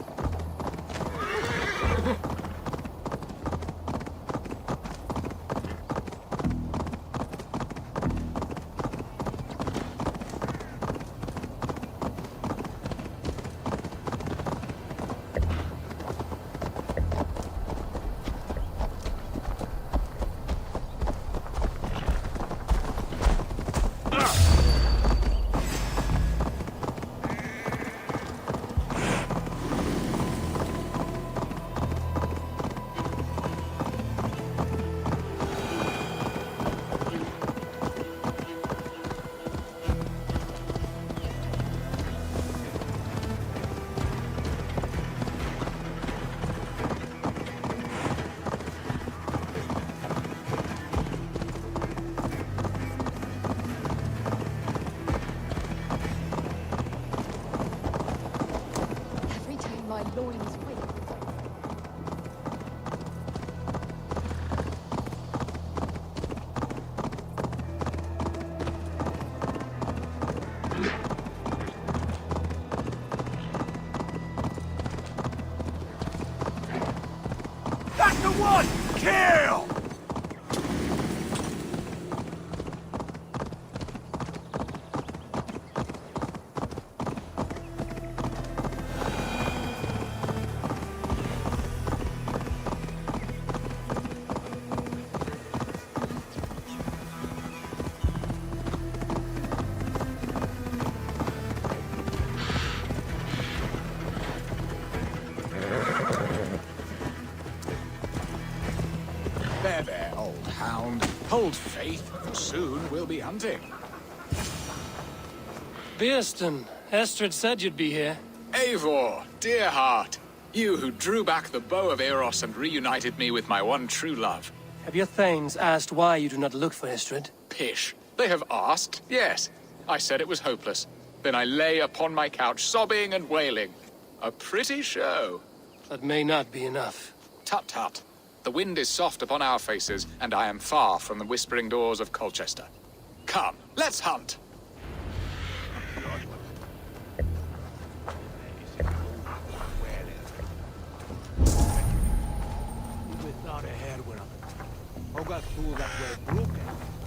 My loins weak. That's the one! Kill! There, old hound. Hold faith, for soon we'll be hunting. Beerston, Estrid said you'd be here. Eivor, dear heart. You who drew back the bow of Eros and reunited me with my one true love. Have your thanes asked why you do not look for Estrid? Pish. They have asked, yes. I said it was hopeless. Then I lay upon my couch, sobbing and wailing. A pretty show. That may not be enough. Tut-tut. The wind is soft upon our faces, and I am far from the whispering doors of Colchester. Come, let's hunt! Without a hair, we're up. How got through that way broken?